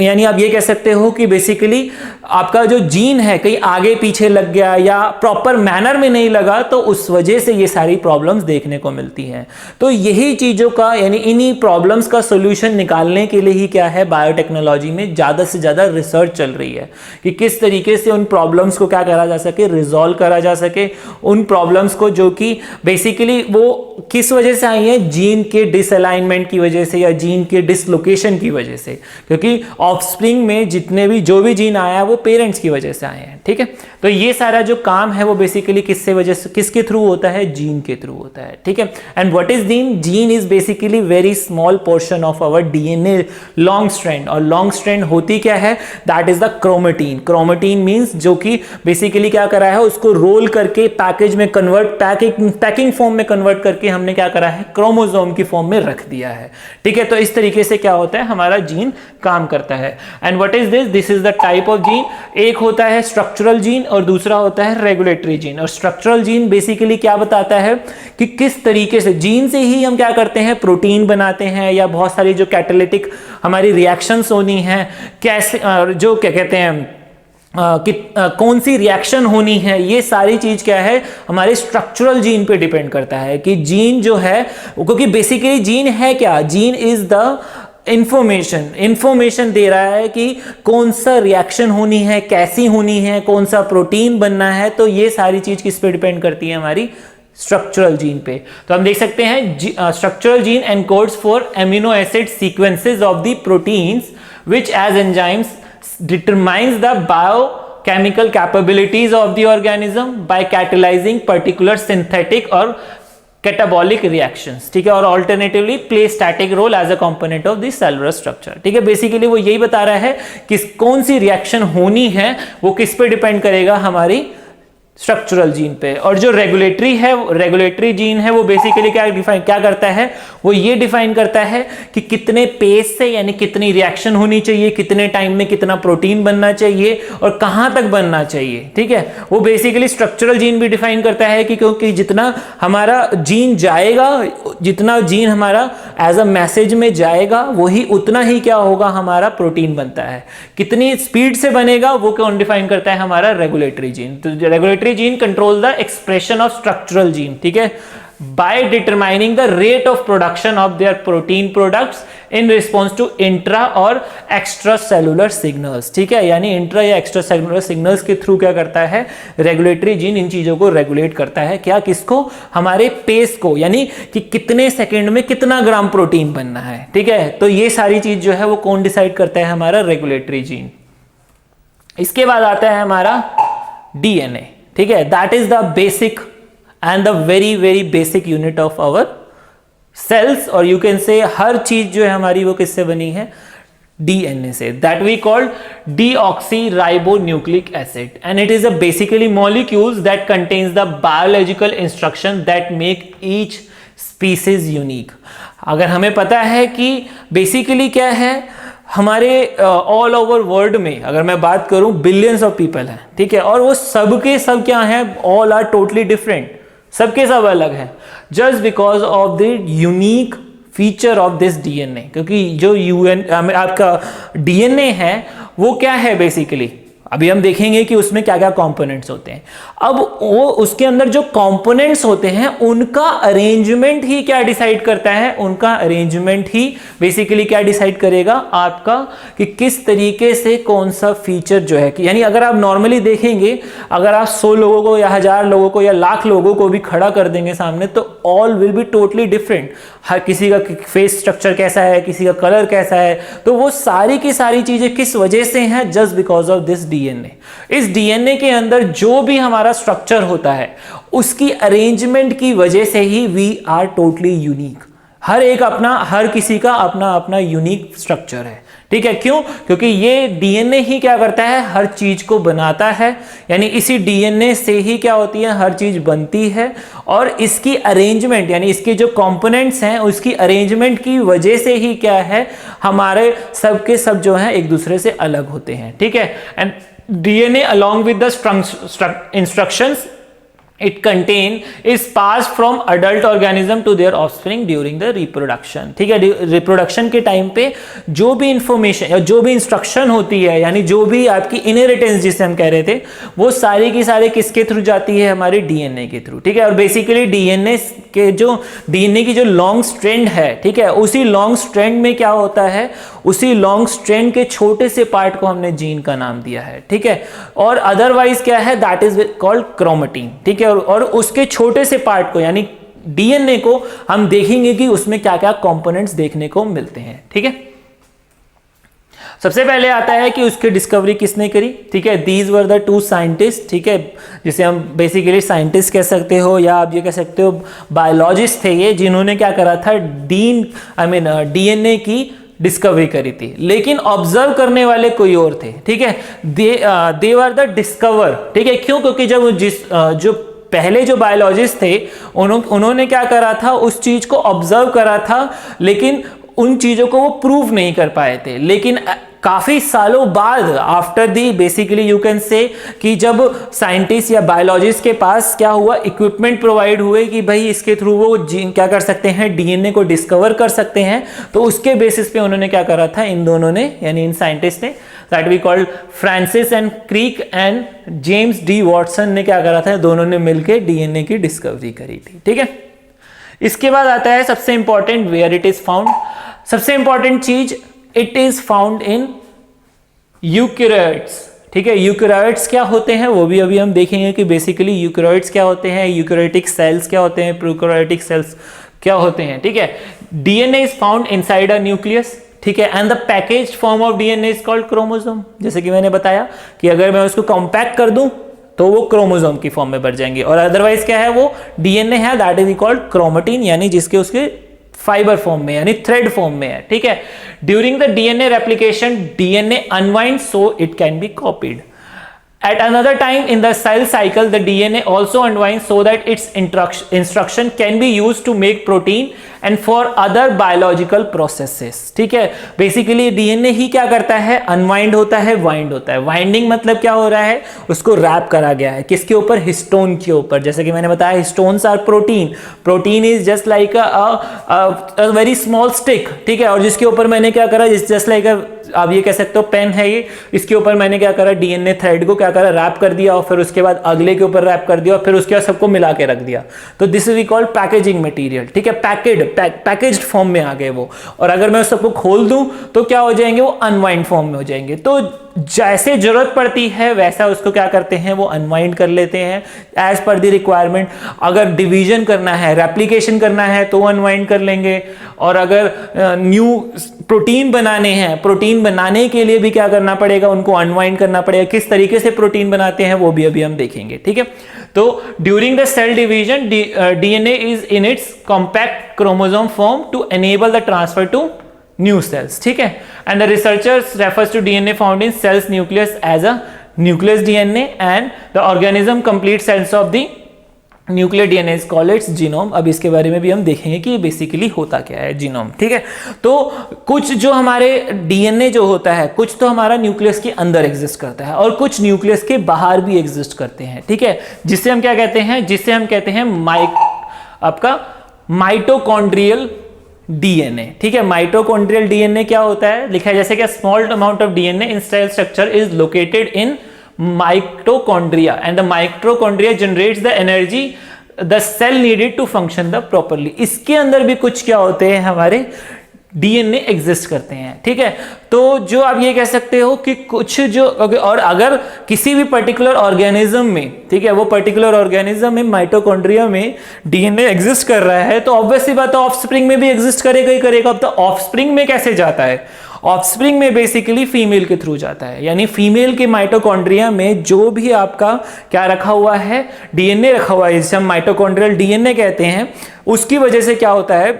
यानी आप ये कह सकते हो कि बेसिकली आपका जो जीन है कहीं आगे पीछे लग गया या प्रॉपर मैनर में नहीं लगा, तो उस वजह से ये सारी प्रॉब्लम्स देखने को मिलती हैं। तो यही चीज़ों का यानी इन्हीं प्रॉब्लम्स का सोल्यूशन निकालने के लिए ही क्या है, बायोटेक्नोलॉजी में ज़्यादा से ज़्यादा रिसर्च चल रही है कि किस तरीके से उन प्रॉब्लम्स को क्या करा जा सके, रिजॉल्व करा जा सके, उन प्रॉब्लम्स को जो कि बेसिकली वो किस वजह से आई है, जीन के डिसअलाइनमेंट की वजह से या जीन के डिसलोकेशन की वजह से, क्योंकि ऑफस्प्रिंग में जितने भी जो भी जीन आया है वो पेरेंट्स की वजह से आए हैं, ठीक है। तो ये सारा जो काम है वो बेसिकली किससे वजह से, किसके थ्रू होता है, जीन के थ्रू होता है, ठीक है। And what is gene? Gene is basically very small portion of our DNA long strand, और लॉन्ग स्ट्रैंड होती क्या है, that is the chromatin. Chromatin means जो कि बेसिकली क्या करा है, उसको रोल करके पैकेज में कन्वर्ट, पैकिंग फॉर्म में कन्वर्ट करके हमने क्या करा है, क्रोमोसोम की फॉर्म में रख दिया है, ठीक है। तो इस तरीके से क्या होता है, हमारा जीन काम करता है। And what is this? This is the type of gene. एक होता है स्ट्रक्चरल जीन और दूसरा होता है रेगुलेटरी जीन। और स्ट्रक्चरल जीन बेसिकली क्या बताता है कि किस तरीके से जीन से ही हम क्या करते हैं, प्रोटीन बनाते हैं, या बहुत सारी जो कैटालिटिक हमारी रिएक्शंस होनी है, कैसे जो क्या कहते हैं कौन सी रिएक्शन होनी है, ये सारी चीज क्या है, हमारे स्ट्रक्चरल जीन पे डिपेंड करता है कि जीन जो है, क्योंकि बेसिकली जीन है क्या, जीन इज द इंफॉर्मेशन दे रहा है कि कौन सा रिएक्शन होनी है, कैसी होनी है, कौन सा प्रोटीन बनना है। तो ये सारी चीज किस पे डिपेंड करती है, हमारी स्ट्रक्चरल जीन पे। तो हम देख सकते हैं structural gene encodes for amino acid sequences of the proteins which as enzymes determines the biochemical capabilities of the organism by catalyzing particular synthetic or catabolic reactions, ठीक है, और alternatively play static role as a component of the cellular structure, ठीक है। बेसिकली वो यही बता रहा है कि कौन सी रिएक्शन होनी है वो किस पे डिपेंड करेगा, हमारी स्ट्रक्चरल जीन पे। और जो रेगुलेटरी जीन है वो बेसिकली क्या करता है, वो ये डिफाइन करता है कि कितने पेस से यानी कितनी रिएक्शन होनी चाहिए, कितने टाइम में कितना प्रोटीन बनना चाहिए और कहां तक बनना चाहिए, ठीक है। वो बेसिकली स्ट्रक्चरल जीन भी डिफाइन करता है कि क्योंकि जितना हमारा जीन जाएगा, जितना जीन हमारा एज अ मैसेज में जाएगा, वही उतना ही क्या होगा, हमारा प्रोटीन बनता है। कितनी स्पीड से बनेगा वो कौन डिफाइन करता है, हमारा रेगुलेटरी जीन। तो regulatory gene control the expression of structural gene, ठीक है, by determining the rate of production of their protein products in response to intra और extracellular signals, ठीक है। यानी इंट्रा या एक्स्ट्रासेलुलर सिग्नल्स के थ्रू क्या करता है, रेगुलेटरी जीन इन चीजों को रेगुलेट करता है, क्या, किसको, हमारे पेस को, यानी कि कितने सेकंड में कितना ग्राम प्रोटीन बनना है, ठीक है। तो ये सारी चीज जो है वो कौन डिसाइड करता है, हमारा रेगुलेटरी जीन। इसके बाद आता है हमारा डीएनए, ठीक है, that is the basic and the very basic unit of our cells, और you can say हर चीज जो है हमारी वो किससे बनी है, DNA से, that we call deoxyribonucleic acid, and it is a basically molecules that contains the biological instruction that make each species unique। अगर हमें पता है कि बेसिकली क्या है, हमारे ऑल ओवर वर्ल्ड में अगर मैं बात करूं बिलियंस ऑफ पीपल हैं, ठीक है, और वो सबके सब क्या हैं, ऑल आर टोटली डिफरेंट, सबके सब अलग हैं, just because of the unique feature of this DNA. क्योंकि जो आपका डीएनए है वो क्या है, बेसिकली अभी हम देखेंगे कि उसमें क्या क्या कंपोनेंट्स होते हैं। अब वो उसके अंदर जो कंपोनेंट्स होते हैं उनका अरेंजमेंट ही क्या डिसाइड करता है, उनका अरेंजमेंट ही बेसिकली क्या डिसाइड करेगा आपका कि किस तरीके से कौन सा फीचर जो है, यानी अगर आप नॉर्मली देखेंगे, अगर आप 100 लोगों को या 1000 लोगों को या लाख लोगों को भी खड़ा कर देंगे सामने, तो all will be totally different. हर किसी का फेस स्ट्रक्चर कैसा है, किसी का कलर कैसा है, तो वो सारी की सारी चीजें किस वजह से हैं, just because of this DNA. इस डीएनए के अंदर जो भी हमारा स्ट्रक्चर होता है उसकी अरेंजमेंट की वजह से ही वी आर टोटली यूनिक। हर किसी का अपना अपना यूनिक स्ट्रक्चर है, ठीक है। क्यों? क्योंकि ये डीएनए ही क्या करता है, हर चीज को बनाता है, यानी इसी डीएनए से ही क्या होती है, हर चीज बनती है। और इसकी अरेंजमेंट यानी इसके जो कंपोनेंट्स हैं उसकी अरेंजमेंट की वजह से ही क्या है, हमारे सब के सब जो हैं एक दूसरे से अलग होते हैं, ठीक है। And DNA along with the instructions it contain is passed from adult organism to their offspring during the reproduction। ठीक है, रिप्रोडक्शन के टाइम पे जो भी इंफॉर्मेशन या जो भी इंस्ट्रक्शन होती है, यानी जो भी आपकी इनहेरिटेंस जिसे हम कह रहे थे, वो सारी की सारी किसके थ्रू जाती है, हमारे डीएनए के थ्रू। ठीक है, और बेसिकली डीएनए की जो लॉन्ग स्ट्रैंड है, ठीक है, उसी लॉन्ग स्ट्रैंड में क्या होता है, उसी लॉन्ग स्ट्रैंड के छोटे से पार्ट को हमने जीन का नाम दिया है। ठीक है, और अदरवाइज क्या है, दैट इज कॉल्ड क्रोमेटिन। ठीक है, और उसके छोटे से पार्ट को यानी डीएनए को हम देखेंगे कि उसमें क्या क्या कंपोनेंट्स देखने को मिलते हैं। ठीक है, सबसे पहले आता है कि उसकी डिस्कवरी किसने करी। ठीक है, these were the two scientist, ठीक है, जिसे हम बेसिकली साइंटिस्ट कह सकते हो या आप ये कह सकते हो बायोलॉजिस्ट थे ये, जिन्होंने क्या करा था, डीएनए की डिस्कवरी करी थी। लेकिन ऑब्जर्व करने वाले कोई और थे। ठीक है, दे वर द डिस्कवर। ठीक है, क्यों, क्योंकि जब जो पहले जो बायोलॉजिस्ट थे उन्होंने क्या करा था, उस चीज को ऑब्जर्व करा था, लेकिन उन चीजों को वो प्रूव नहीं कर पाए थे। लेकिन काफी सालों बाद, after the basically you can से, कि जब साइंटिस्ट या बायोलॉजिस्ट के पास क्या हुआ, इक्विपमेंट प्रोवाइड हुए कि भाई इसके थ्रू वो क्या कर सकते हैं, डीएनए को डिस्कवर कर सकते हैं, तो उसके बेसिस पे उन्होंने क्या करा था, इन दोनों ने यानी इन साइंटिस्ट ने, that we called Francis and Crick and James D Watson ने क्या करा था, दोनों ने मिलकर डीएनए की डिस्कवरी करी थी। ठीक है, इसके बाद आता है सबसे important, where it is found. सबसे इंपॉर्टेंट चीज, it is found in eukaryotes. ठीक है, यूकैरियोट्स क्या होते हैं वो भी अभी हम देखेंगे कि बेसिकली यूकैरियोट्स क्या होते हैं, यूकैरियोटिक सेल्स क्या होते हैं, प्रोकैरियोटिक सेल्स क्या होते हैं। ठीक है, DNA is found inside a nucleus. ठीक है, and the packaged form of DNA is called chromosome. जैसे कि मैंने बताया कि अगर मैं उसको कॉम्पैक्ट कर दूं तो वो क्रोमोसोम की फॉर्म में बढ़ जाएंगे, और अदरवाइज क्या है, वो डीएनए है, दैट इज कॉल्ड क्रोमेटिन, यानी जिसके उसके फाइबर फॉर्म में यानी थ्रेड फॉर्म में है। ठीक है, during the DNA replication DNA unwind so it can be copied. At another time in the cell cycle, the DNA also unwinds so that its instruction can be used to make protein and for other biological processes। ठीक है, बेसिकली डीएनए ही क्या करता है, अनवाइंड होता है, वाइंड होता है। वाइंडिंग मतलब क्या हो रहा है, उसको रैप करा गया है, किसके ऊपर, हिस्टोन के ऊपर। जैसे कि मैंने बताया, histones are protein, protein is just like a very small stick. ठीक है, और जिसके ऊपर मैंने क्या करा, जस्ट लाइक आप ये कह सकते हो पेन है ये, इसके ऊपर मैंने क्या करा, डीएनए थ्रेड को क्या करा, रैप कर दिया, और फिर उसके बाद अगले के ऊपर रैप कर दिया, और फिर उसके बाद सबको मिला के रख दिया। तो this is called packaging material. ठीक है, पैकेज्ड फॉर्म में आ गए वो, और अगर मैं उस सबको खोल दूं तो क्या हो जाएंगे, वो अनवाइंड फॉर्म में हो जाएंगे। तो जैसे जरूरत पड़ती है वैसा उसको क्या करते हैं, वो अनवाइंड कर लेते हैं एज पर द रिक्वायरमेंट। अगर डिवीजन करना है, रेप्लिकेशन करना है तो अनवाइंड कर लेंगे, और अगर न्यू प्रोटीन बनाने हैं, प्रोटीन बनाने के लिए भी क्या करना पड़ेगा, उनको अनवाइंड करना पड़ेगा। किस तरीके से प्रोटीन बनाते हैं वो भी अभी हम देखेंगे। ठीक है, तो during the cell division DNA is in its compact chromosome form to enable the transfer to new cells. ठीक है, and the researchers refers to DNA found in cell's nucleus as a nucleus DNA, and the organism complete cells of the nuclear DNA is called its genome. अब इसके बारे में भी हम देखेंगे कि बेसिकली होता क्या है जीनोम। ठीक है, तो कुछ जो हमारे डीएनए जो होता है, कुछ तो हमारा न्यूक्लियस के अंदर एग्जिस्ट करता है, और कुछ न्यूक्लियस के बाहर भी एग्जिस्ट करते हैं। ठीक है, जिससे हम क्या कहते हैं, जिससे हम कहते हैं आपका माइटोकॉन्ड्रियल डीएनए। ठीक है, माइटोकॉन्ड्रियल डीएनए क्या होता है, लिखा है जैसे कि small amount of DNA in cell structure is located in mitochondria and the mitochondria generates the energy the cell needed to function the properly। इसके अंदर भी कुछ क्या होते हैं, हमारे डीएनए एग्जिस्ट करते हैं। ठीक है, तो जो आप ये कह सकते हो कि कुछ जो, और अगर किसी भी पर्टिकुलर ऑर्गेनिज्म में, ठीक है, वो पर्टिकुलर ऑर्गेनिज्म में माइटोकॉन्ड्रिया में डीएनए एग्जिस्ट कर रहा है, तो ऑब्वियसली बात है ऑफस्प्रिंग में भी एग्जिस्ट करेगा ही करेगा। अब तो ऑफस्प्रिंग में कैसे जाता है, ऑफस्प्रिंग में बेसिकली फीमेल के थ्रू जाता है, यानी फीमेल के माइटोकॉन्ड्रिया में जो भी आपका क्या रखा हुआ है, डीएनए रखा हुआ है, जिसे हम माइटोकॉन्ड्रियल डीएनए कहते हैं, उसकी वजह से क्या होता है,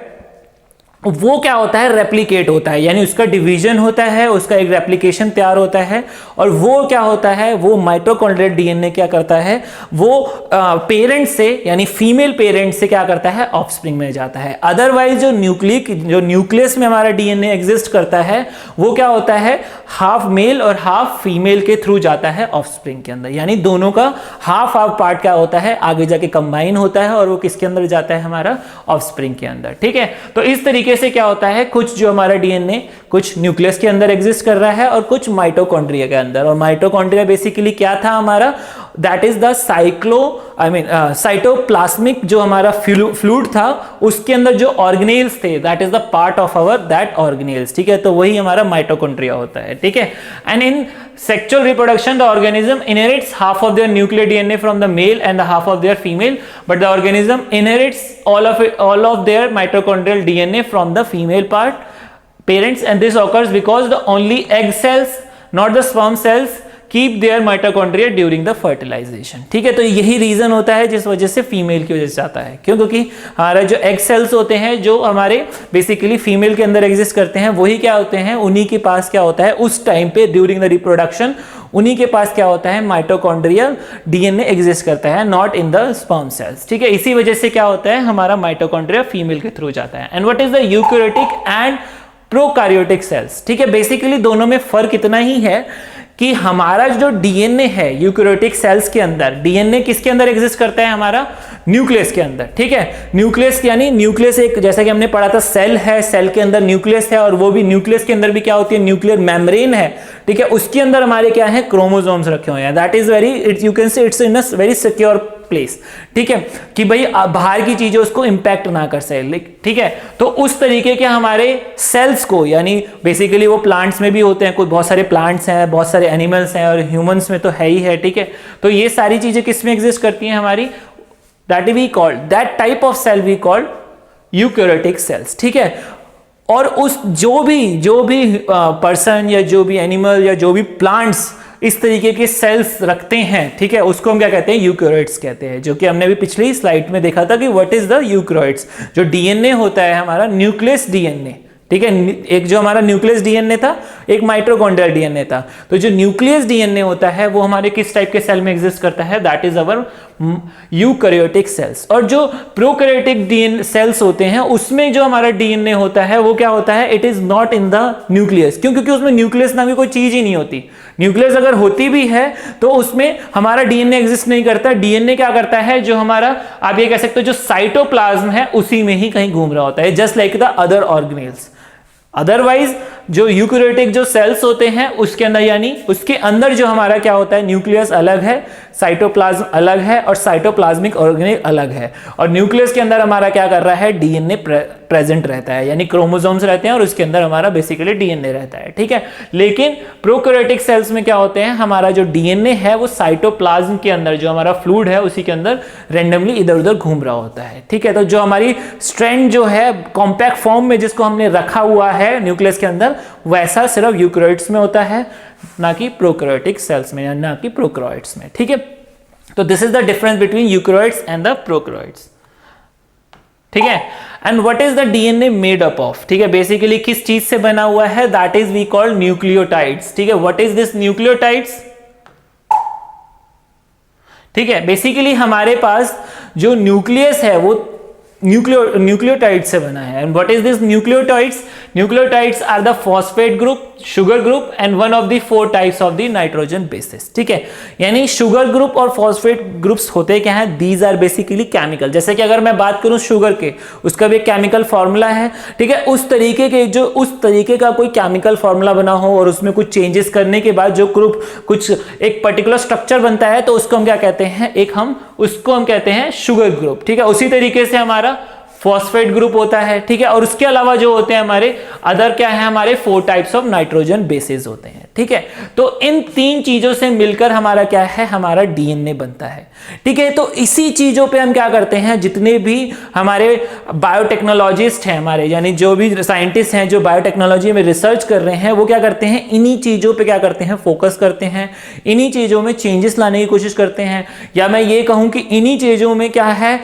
वो क्या होता है, रेप्लिकेट होता है, यानी उसका डिवीजन होता है, उसका एक रेप्लिकेशन तैयार होता है, और वो क्या होता है, वो माइटोकॉन्ड्रियल डीएनए क्या करता है, वो पेरेंट से यानी फीमेल पेरेंट से क्या करता है, ऑफस्प्रिंग में जाता है। अदरवाइज जो न्यूक्लियस में हमारा डीएनए एग्जिस्ट करता है वो क्या होता है, हाफ मेल और हाफ फीमेल के थ्रू जाता है ऑफस्प्रिंग के अंदर, यानी दोनों का हाफ हाफ पार्ट क्या होता है, आगे जाके कंबाइन होता है और वो किसके अंदर जाता है, हमारा ऑफस्प्रिंग के अंदर। ठीक है, तो इस तरीके से क्या होता है, कुछ जो हमारा डीएनए कुछ न्यूक्लियस के अंदर एग्जिस्ट कर रहा है और कुछ माइटोकॉन्ड्रिया के अंदर। और माइटोकॉन्ड्रिया बेसिकली क्या था हमारा, दैट इज द साइटोप्लाज्मिक जो हमारा फ्लूइड था, उसके अंदर जो ऑर्गेनेल्स थे, that is the part of our that organelles. ठीक है, तो वही हमारा माइटोकॉन्ड्रिया होता है। ठीक है, and in sexual reproduction the organism inherits half of their nuclear DNA from the male and the half of their female, but the organism inherits all of their mitochondrial DNA from the female parents, and this occurs because the only egg cells, not the sperm cells, keep their mitochondria during the fertilization. ठीक है, तो यही रीजन होता है जिस वजह से फीमेल की वजह से आता है। क्यों? क्योंकि हमारा जो एग सेल्स होते हैं जो हमारे बेसिकली फीमेल के अंदर एग्जिस्ट करते हैं, वही क्या होते हैं, उन्हीं के पास क्या होता है उस टाइम पे ड्यूरिंग द रिप्रोडक्शन, उन्हीं के पास क्या होता है, माइटोकॉन्ड्रियल डीएनए एग्जिस्ट करता है, not in the sperm cells. ठीक है, इसी वजह से क्या होता है, हमारा माइटोकॉन्ड्रिया फीमेल के थ्रू जाता है। And what is the eukaryotic and prokaryotic cells? ठीक है, बेसिकली दोनों में फर्क इतना ही है कि हमारा जो डीएनए है यूकैरियोटिक सेल्स के अंदर, डीएनए किसके अंदर एग्जिस्ट करता है, हमारा न्यूक्लियस के अंदर। ठीक है, न्यूक्लियस यानी न्यूक्लियस एक, जैसा कि हमने पढ़ा था, सेल है, सेल के अंदर न्यूक्लियस है, और वो भी न्यूक्लियस के अंदर भी क्या होती है, न्यूक्लियर मेम्ब्रेन है। ठीक है, उसके अंदर हमारे क्या है, क्रोमोसोम्स रखे हुए हैं। That is very, you can say it's in a very secure place. ठीक है, कि भाई बाहर की चीजें उसको इंपैक्ट ना कर सके। ठीक है, तो उस तरीके के हमारे सेल्स को, यानी बेसिकली वो प्लांट्स में भी होते हैं, कोई बहुत सारे प्लांट्स हैं, बहुत सारे एनिमल्स हैं, और ह्यूमंस में तो है ही है। ठीक है, तो ये सारी चीजें किस में एग्जिस्ट करती हैं हमारी, that we called, that type of cell we called eukaryotic cells. ठीक है, और उस जो भी पर्सन या जो भी एनिमल या जो भी प्लांट्स इस तरीके के सेल्स रखते हैं, ठीक है, उसको हम क्या कहते हैं, यूकैरियोट्स कहते हैं, जो कि हमने भी पिछली स्लाइड में देखा था कि व्हाट इज द यूकैरियोट्स। जो डीएनए होता है हमारा न्यूक्लियस डीएनए, ठीक है, एक जो हमारा न्यूक्लियस डीएनए था, एक माइटोकॉन्ड्रियल डीएनए था। तो जो न्यूक्लियस डीएनए होता है वो हमारे किस टाइप के सेल में एग्जिस्ट करता है, that is our eukaryotic cells. और जो प्रोकैरियोटिक डीएनए सेल्स होते हैं उसमें जो हमारा डीएनए होता है वो क्या होता है, it is not in the nucleus. क्यों? क्योंकि उसमें न्यूक्लियस नाम की कोई चीज ही नहीं होती। न्यूक्लियस अगर होती भी है तो उसमें हमारा डीएनए एग्जिस्ट नहीं करता। डीएनए क्या करता है, जो हमारा, आप ये कह सकते हो, जो साइटोप्लाज्म है उसी में ही कहीं घूम रहा होता है, just like the other organelles. Otherwise जो यूकैरियोटिक जो सेल्स होते हैं उसके अंदर, यानी उसके अंदर जो हमारा क्या होता है, न्यूक्लियस अलग है, साइटोप्लाज्म अलग है, और साइटोप्लाज्मिक ऑर्गेनेल अलग है। और न्यूक्लियस के अंदर हमारा क्या कर रहा है, डीएनए प्रेजेंट रहता है, यानी क्रोमोसोम्स रहते हैं और उसके अंदर हमारा बेसिकली डीएनए रहता है। ठीक है, लेकिन प्रोकैरियोटिक सेल्स में क्या होते हैं, हमारा जो डीएनए है वो साइटोप्लाज्म के अंदर, जो हमारा फ्लूइड है उसी के अंदर रेंडमली इधर उधर घूम रहा होता है। ठीक है, तो जो हमारी स्ट्रैंड जो है कॉम्पैक्ट फॉर्म में जिसको हमने रखा हुआ है न्यूक्लियस के अंदर, वैसा सिर्फ यूकैरियोट्स में होता है, ना कि प्रोकैरियोटिक सेल्स में, या ना कि प्रोकैरियोट्स में। ठीक है, तो this is the difference between eukaryotes and the prokaryotes. ठीक है, and what is the DNA made up of? ठीक है, बेसिकली किस चीज से बना हुआ है, that is we call nucleotides. ठीक है, व्हाट इज दिस न्यूक्लियोटाइड्स? ठीक है, बेसिकली हमारे पास जो न्यूक्लियस है वो न्यूक्लियोटाइड्स से बना है। And what is this nucleotides? Nucleotides are the phosphate group, sugar group and one of the 4 types of the nitrogen bases. ठीक है, यानी शुगर ग्रुप और फॉस्फेट ग्रुप्स होते क्या हैं, दीज आर बेसिकली केमिकल। जैसे कि अगर मैं बात करूं शुगर के, उसका भी एक केमिकल फॉर्मूला है। ठीक है, उस तरीके का कोई केमिकल फॉर्मूला बना हो और उसमें कुछ चेंजेस करने के बाद जो ग्रुप कुछ एक पर्टिकुलर स्ट्रक्चर बनता है, तो उसको हम क्या कहते हैं, उसको हम कहते हैं शुगर ग्रुप। ठीक है, उसी तरीके से हमारा फॉस्फेट ग्रुप होता है। ठीक है, और उसके अलावा जो होते हैं हमारे अदर क्या है, हमारे 4 टाइप्स ऑफ नाइट्रोजन बेसेस होते हैं। ठीक है। तो इन 3 चीजों से मिलकर हमारा क्या है, हमारा डीएनए बनता है, ठीक है। तो इसी चीजों पे हम क्या करते हैं, जितने भी हमारे बायोटेक्नोलॉजिस्ट हैं हमारे, यानी जो भी साइंटिस्ट हैं जो बायोटेक्नोलॉजी में रिसर्च कर रहे हैं, वो क्या करते हैं, इन्हीं चीजों पे क्या करते हैं, फोकस करते हैं, इन्हीं चीजों में चेंजेस लाने की कोशिश करते हैं। या मैं ये कहूं कि इन्हीं चीजों में क्या है,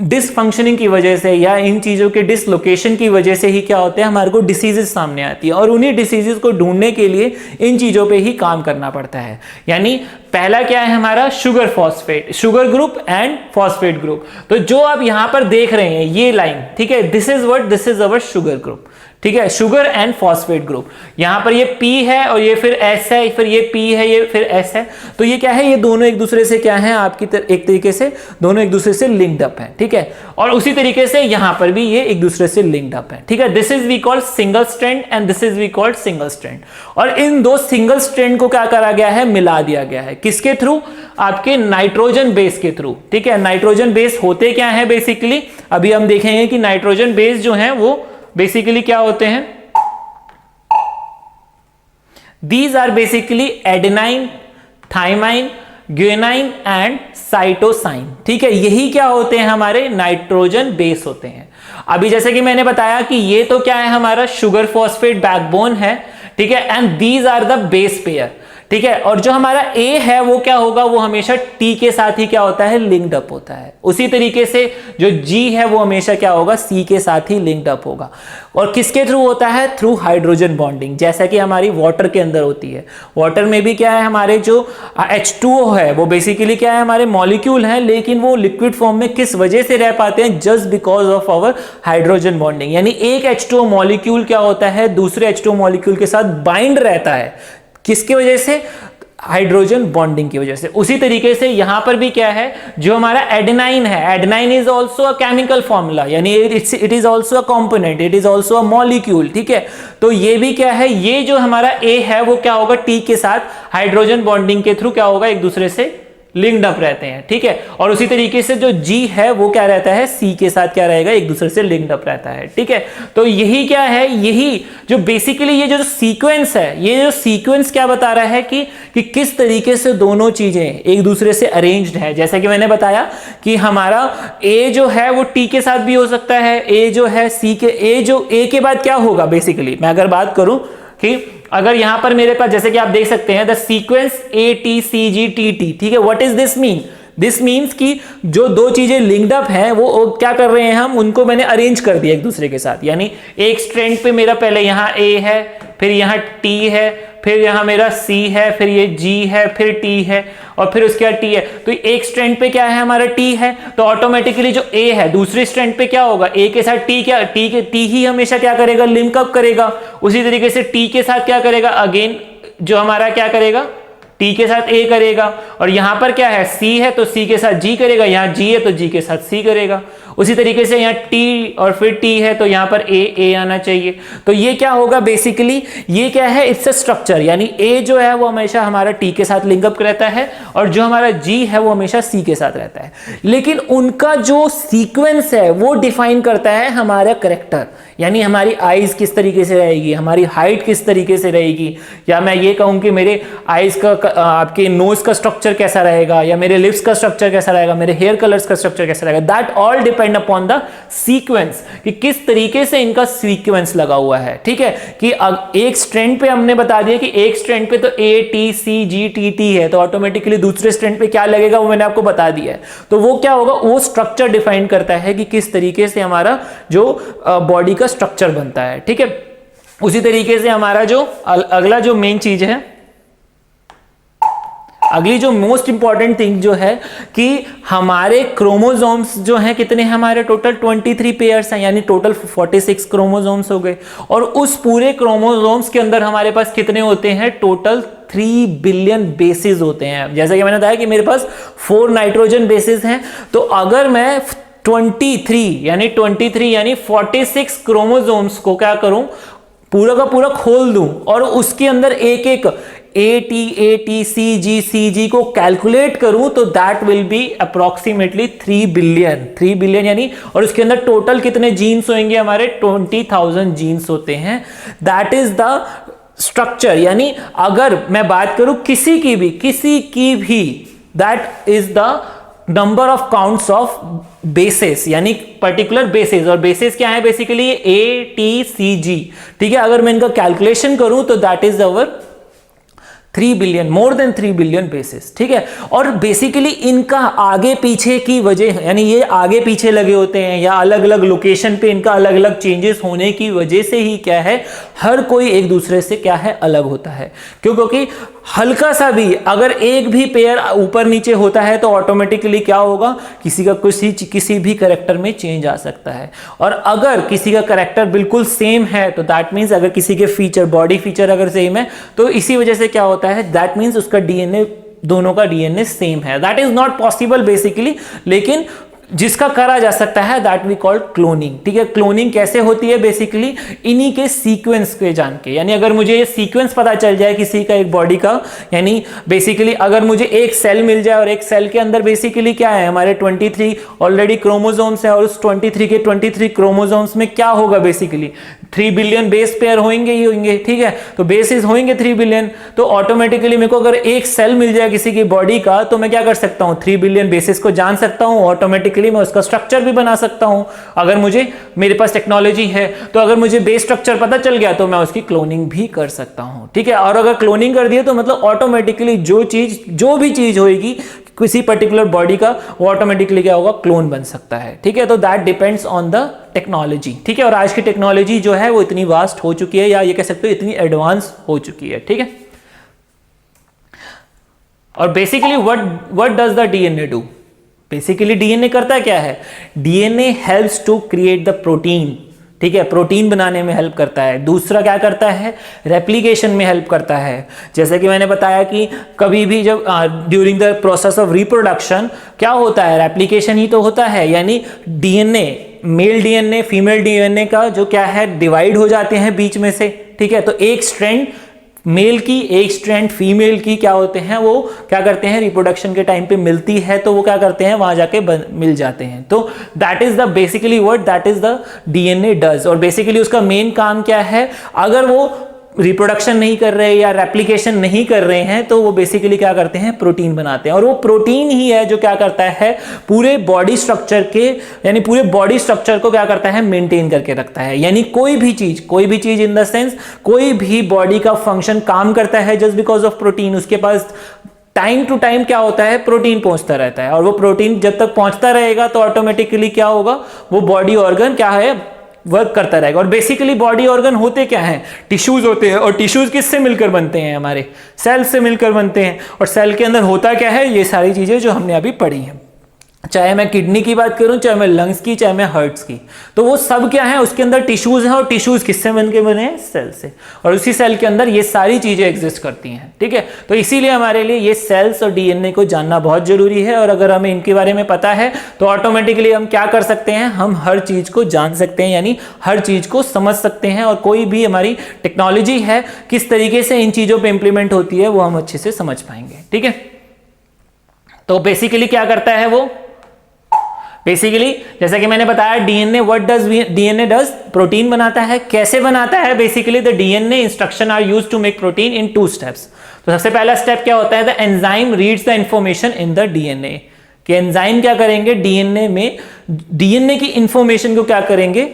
डिसफंक्शनिंग की वजह से या इन चीजों के डिसलोकेशन की वजह से ही क्या होता है, हमारे को डिसीजेस सामने आती है, और उन्हीं डिसीजेस को ढूंढने के लिए इन चीजों पे ही काम करना पड़ता है। यानी पहला क्या है हमारा, sugar phosphate, sugar group and phosphate group. तो जो आप यहां पर देख रहे हैं ये लाइन, ठीक है, this is our sugar group, ठीक है, शुगर एंड फॉस्फेट ग्रुप। यहां पर ये P है और ये फिर S है, फिर ये P है, ये फिर S है। तो ये क्या है, ये दोनों एक दूसरे से क्या है, आपकी एक तरीके से दोनों एक दूसरे से लिंक्ड अप है, ठीक है। और उसी तरीके से यहां पर भी ये एक दूसरे से लिंक्ड अप है, ठीक है। This is we called single strand and this is we called single strand. और इन दो सिंगल स्ट्रैंड को क्या करा गया है, मिला दिया गया है, किसके थ्रू, आपके नाइट्रोजन बेस के थ्रू, ठीक है। नाइट्रोजन बेस होते क्या है बेसिकली, अभी हम देखेंगे कि नाइट्रोजन बेस जो है वो बेसिकली क्या होते हैं, these are basically adenine, thymine, guanine and cytosine, ठीक है। यही क्या होते हैं, हमारे नाइट्रोजन बेस होते हैं। अभी जैसे कि मैंने बताया कि ये तो क्या है, हमारा शुगर फॉस्फेट बैकबोन है, ठीक है, and these are the base pair, ठीक है। और जो हमारा A है वो क्या होगा, वो हमेशा T के साथ ही क्या होता है, लिंक्ड अप होता है। उसी तरीके से जो G है वो हमेशा क्या होगा, C के साथ ही लिंक्ड अप होगा। और किसके थ्रू होता है, थ्रू हाइड्रोजन बॉन्डिंग, जैसा कि हमारी वाटर के अंदर होती है। वाटर में भी क्या है, हमारे जो H2O है वो बेसिकली क्या है, हमारे मॉलिक्यूल है, लेकिन वो लिक्विड फॉर्म में किस वजह से रह पाते हैं, just because of our hydrogen bonding. यानी एक H2O मॉलिक्यूल क्या होता है, दूसरे H2O मॉलिक्यूल के साथ बाइंड रहता है, किसकी वजह से, हाइड्रोजन बॉन्डिंग की वजह से। उसी तरीके से यहां पर भी क्या है, जो हमारा एडेनाइन है, adenine is also a chemical formula, यानी it is also a component, it is also a molecule, ठीक है। तो ये भी क्या है, ये जो हमारा A है वो क्या होगा, T के साथ हाइड्रोजन बॉन्डिंग के थ्रू क्या होगा, एक दूसरे से लिंक्ड अप रहते हैं, ठीक है। और उसी तरीके से जो G है वो क्या रहता है, C के साथ क्या रहेगा, एक दूसरे से लिंक्ड अप रहता है, ठीक है। तो यही क्या है, यही जो बेसिकली ये जो सीक्वेंस है, ये जो सीक्वेंस क्या बता रहा है कि किस तरीके से दोनों चीजें एक दूसरे से अरेंज्ड है। जैसा कि मैंने बताया कि हमारा A जो है वो T के साथ भी हो सकता है, A जो है C के, A जो A के बाद क्या होगा, बेसिकली मैं अगर बात करूं कि अगर यहां पर मेरे पास, जैसे कि आप देख सकते हैं, द सीक्वेंस ATCGTT, ठीक है। What is this mean, this means कि जो दो चीजें लिंक्ड अप हैं वो क्या कर रहे हैं, हम उनको मैंने अरेंज कर दिया एक दूसरे के साथ। यानी एक स्ट्रैंड पे मेरा पहले यहाँ A है, फिर यहाँ T है, फिर यहाँ मेरा C है, फिर ये G है, फिर T है, और फिर उसके बाद T है। तो एक स्ट्रैंड पे क्या है, हमारा T है, तो ऑटोमेटिकली जो A है दूसरे स्ट्रैंड पे क्या होगा, A के साथ T, क्या T ही हमेशा क्या करेगा, लिंक अप करेगा। उसी तरीके से T के साथ क्या करेगा, अगेन जो हमारा क्या करेगा, T के साथ A करेगा। और यहां पर क्या है, C है तो C के साथ G करेगा, यहां G है तो G के साथ C करेगा। उसी तरीके से यहाँ T और फिर T है तो यहाँ पर A आना चाहिए। तो ये क्या होगा, बेसिकली ये क्या है, इट्स अ स्ट्रक्चर, यानी A जो है वो हमेशा हमारा T के साथ लिंकअप रहता है और जो हमारा G है वो हमेशा C के साथ रहता है। लेकिन उनका जो सीक्वेंस है वो डिफाइन करता है हमारा करेक्टर, यानी हमारी आईज किस तरीके से रहेगी, हमारी हाइट किस तरीके से रहेगी, या मैं ये कहूँ कि मेरे आईज का, आपके नोज का स्ट्रक्चर कैसा रहेगा, या मेरे लिप्स का स्ट्रक्चर कैसा रहेगा, मेरे हेयर कलर्स का स्ट्रक्चर कैसा रहेगा, that all depend upon the sequence, कि किस तरीके से इनका सीक्वेंस लगा हुआ है। ठीक है, कि एक स्ट्रैंड पे हमने बता दिया कि एक स्ट्रैंड पे तो ATCGTT है, तो ऑटोमेटिकली दूसरे स्ट्रैंड पे क्या लगेगा वो मैंने आपको बता दिया है। तो वो क्या होगा, वो स्ट्रक्चर डिफाइन करता है कि किस तरीके से हमारा जो बॉडी का स्ट्रक्चर बनता है। ठीक है, उसी तरीके से हमारा जो अगला जो मेन चीज है, अगली जो मोस्ट इंपॉर्टेंट थिंग जो है कि हमारे क्रोमोसोम्स जो हैं कितने हैं, हमारे टोटल 23 पेयर्स हैं, यानी टोटल 46 क्रोमोसोम्स हो गए। और उस पूरे क्रोमोसोम्स के अंदर हमारे पास कितने होते हैं, टोटल 3 बिलियन बेसिस होते हैं। जैसा कि मैंने बताया कि मेरे पास 4 नाइट्रोजन बेसिस हैं, तो अगर मैं 23 यानी 46 क्रोमोसोम्स को क्या करूं, पूरा का पूरा खोल दूं और उसके अंदर एक एक ATCG को कैलकुलेट करूं, तो that will be approximately 3 billion यानी, और उसके अंदर टोटल कितने जीन्स होंगे, हमारे 20,000 जीन्स होते हैं। दैट इज द स्ट्रक्चर, यानी अगर मैं बात करूं किसी की भी, that is the number of counts of bases, यानी पर्टिकुलर बेसेस, और बेसेस क्या है बेसिकली ATCG, ठीक है। अगर मैं इनका कैलकुलेशन करूं तो that is our 3 billion, more than 3 billion basis, ठीक है। और बेसिकली इनका आगे पीछे की वजह, यानी ये आगे पीछे लगे होते हैं या अलग अलग लोकेशन पे इनका अलग अलग चेंजेस होने की वजह से ही क्या है, हर कोई एक दूसरे से क्या है, अलग होता है। क्यों? क्योंकि हल्का सा भी अगर एक भी पेयर ऊपर नीचे होता है तो ऑटोमेटिकली क्या होगा, किसी का किसी भी करेक्टर में चेंज आ सकता है। और अगर किसी का करेक्टर बिल्कुल सेम है तो दैट मीन्स अगर किसी के फीचर, बॉडी फीचर अगर सेम है तो इसी वजह से क्या होता है, दैट मीन्स उसका डीएनए, दोनों का डीएनए सेम है। That is not possible basically, लेकिन जिसका करा जा सकता है दैट वी कॉल्ड क्लोनिंग, ठीक है। क्लोनिंग कैसे होती है बेसिकली, इन्हीं के सीक्वेंस के जान के, यानी अगर मुझे ये सीक्वेंस पता चल जाए किसी का एक बॉडी का, यानी बेसिकली अगर मुझे एक सेल मिल जाए और एक सेल के अंदर बेसिकली क्या है, हमारे 23 ऑलरेडी क्रोमोसोम्स है, और उस 23 के 23 क्रोमोसोम्स में क्या होगा, बेसिकली 3 बिलियन बेस पेयर होंगे ही होंगे, ठीक है। तो बेसिस होंगे 3 बिलियन, तो ऑटोमेटिकली मेरे को अगर एक सेल मिल जाए किसी की बॉडी का तो मैं क्या कर सकता हूं, 3 बिलियन बेसिस को जान सकता हूं, ऑटोमेटिकली मैं उसका स्ट्रक्चर भी बना सकता हूं। अगर मेरे पास टेक्नोलॉजी है तो अगर मुझे बेस स्ट्रक्चर पता चल गया तो मैं उसकी क्लोनिंग भी कर सकता हूं, ठीक है। और अगर क्लोनिंग कर दिया तो मतलब ऑटोमेटिकली जो भी चीज होगी किसी पर्टिकुलर बॉडी का, वो ऑटोमेटिकली क्या होगा, क्लोन बन सकता है, ठीक है। तो that depends on the technology, ठीक है। और आज की टेक्नोलॉजी जो है वो इतनी वास्ट हो चुकी है, या ये कह सकते हो इतनी एडवांस हो चुकी है, ठीक है। और basically what does the DNA do, basically DNA करता क्या है, DNA helps to create the protein, ठीक है, प्रोटीन बनाने में हेल्प करता है। दूसरा क्या करता है, रेप्लिकेशन में हेल्प करता है। जैसे कि मैंने बताया कि कभी भी जब during the process of reproduction क्या होता है, रेप्लिकेशन ही तो होता है, यानी DNA, male DNA female DNA का जो क्या है, डिवाइड हो जाते हैं बीच में से, ठीक है। तो एक स्ट्रैंड मेल की, एक स्ट्रैंड फीमेल की क्या होते हैं, वो क्या करते हैं, रिप्रोडक्शन के टाइम पे मिलती है तो वो क्या करते हैं, वहां जाके मिल जाते हैं। तो that is the basically what that is the DNA does. और बेसिकली उसका मेन काम क्या है, अगर वो रिप्रोडक्शन नहीं कर रहे या रेप्लिकेशन नहीं कर रहे हैं तो वो बेसिकली क्या करते हैं, प्रोटीन बनाते हैं। और वो प्रोटीन ही है जो क्या करता है, पूरे बॉडी स्ट्रक्चर के, यानी पूरे बॉडी स्ट्रक्चर को क्या करता है, मेंटेन करके रखता है। यानी कोई भी चीज इन द सेंस, कोई भी बॉडी का फंक्शन काम करता है जस्ट बिकॉज ऑफ प्रोटीन। उसके पास टाइम टू टाइम क्या होता है, प्रोटीन पहुंचता रहता है, और वो प्रोटीन जब तक पहुंचता रहेगा तो ऑटोमेटिकली क्या होगा, वो बॉडी ऑर्गन क्या है, वर्क करता रहेगा। और बेसिकली बॉडी ऑर्गन होते क्या हैं, टिश्यूज होते हैं। और टिश्यूज किससे मिलकर बनते हैं, हमारे सेल से मिलकर बनते हैं। और सेल के अंदर होता क्या है, ये सारी चीजें जो हमने अभी पढ़ी हैं, चाहे मैं किडनी की बात करूं, चाहे मैं लंग्स की, चाहे मैं हार्ट्स की, तो वो सब क्या है, उसके अंदर टिश्यूज हैं। और टिश्यूज किससे बनके बने हैं, सेल से। और उसी सेल के अंदर ये सारी चीजें एग्जिस्ट करती हैं, ठीक है। तो इसीलिए हमारे लिए ये सेल्स और डीएनए को जानना बहुत जरूरी है। और अगर हमें इनके बारे में पता है तो ऑटोमेटिकली हम क्या कर सकते हैं, हम हर चीज को जान सकते हैं, यानी हर चीज को समझ सकते हैं। और कोई भी हमारी टेक्नोलॉजी है किस तरीके से इन चीजों पर इंप्लीमेंट होती है वो हम अच्छे से समझ पाएंगे, ठीक है। तो बेसिकली क्या करता है वो, बेसिकली जैसा कि मैंने बताया, DNA what does DNA does, protein बनाता है। कैसे बनाता है, basically the DNA instruction are used to make protein in 2 steps. तो सबसे पहला स्टेप क्या होता है, the enzyme reads the information in the DNA, कि एंजाइम क्या करेंगे, डीएनए में डीएनए की इंफॉर्मेशन को क्या करेंगे,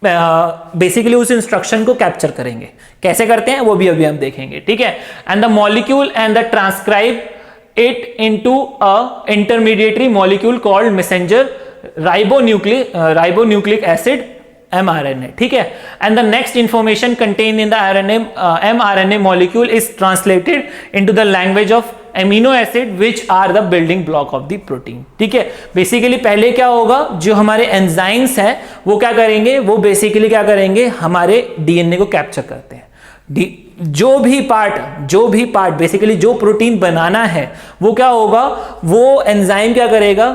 बेसिकली उस इंस्ट्रक्शन को कैप्चर करेंगे। कैसे करते हैं वो भी अभी हम देखेंगे, ठीक है। And the molecule and the transcribe it into a intermediary molecule called messenger ribonucleic acid mRNA, ठीक है। and the next information contained in the RNA mRNA molecule is translated into the language of amino acid which are the building block of the protein, ठीक है। बेसिकली पहले क्या होगा, जो हमारे एंजाइम्स हैं वो क्या करेंगे, वो बेसिकली क्या करेंगे, हमारे डीएनए को कैप्चर करते हैं। जो भी पार्ट बेसिकली जो प्रोटीन बनाना है वो क्या होगा, वो एंजाइम क्या करेगा,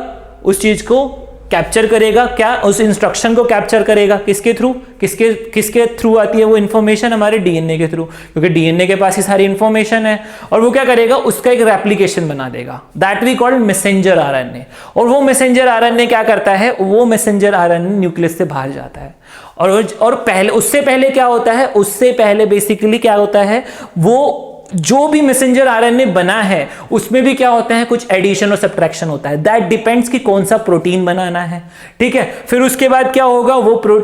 उस चीज को कैप्चर करेगा, क्या उस इंस्ट्रक्शन को कैप्चर करेगा, किसके थ्रू आती है वो इंफॉर्मेशन, हमारे डीएनए के थ्रू, क्योंकि डीएनए के पास ही सारी इंफॉर्मेशन है। और वो क्या करेगा, उसका एक रेप्लिकेशन बना देगा, that we called messenger RNA. और वो मैसेंजर आरएनए क्या करता है, वो मैसेंजर आरएनए न्यूक्लियस से बाहर जाता है। और पहले, उससे पहले क्या होता है, उससे पहले बेसिकली क्या होता है, वो जो भी मैसेंजर आरएनए बना है उसमें भी क्या होता है, कुछ एडिशन और सब्ट्रैक्शन होता है। दैट डिपेंड्स कि कौन सा प्रोटीन बनाना है, ठीक है। फिर उसके बाद क्या होगा,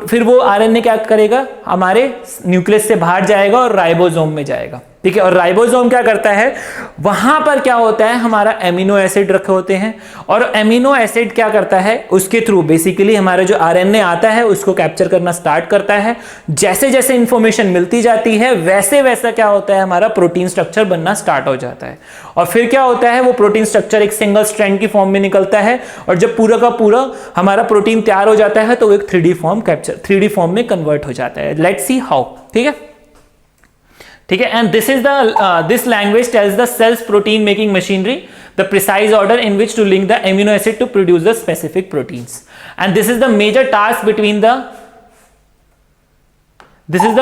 फिर वो आरएनए क्या करेगा, हमारे न्यूक्लियस से बाहर जाएगा और राइबोसोम में जाएगा, ठीक है। और राइबोसोम क्या करता है, वहां पर क्या होता है, हमारा एमिनो एसिड रखे होते हैं, और एमिनो एसिड क्या करता है, उसके थ्रू बेसिकली हमारा जो आरएनए आता है उसको कैप्चर करना स्टार्ट करता है। जैसे जैसे इंफॉर्मेशन मिलती जाती है वैसे वैसा क्या होता है, हमारा प्रोटीन स्ट्रक्चर बनना स्टार्ट हो जाता है। और फिर क्या होता है, वो प्रोटीन स्ट्रक्चर एक सिंगल स्ट्रैंड की फॉर्म में निकलता है, और जब पूरा का पूरा हमारा प्रोटीन तैयार हो जाता है तो एक 3D फॉर्म में कन्वर्ट हो जाता है। लेट्स सी हाउ, ठीक है, ठीक है। And this language tells the cell's protein making machinery the precise order in which to link the amino acid to produce the specific proteins, and this is the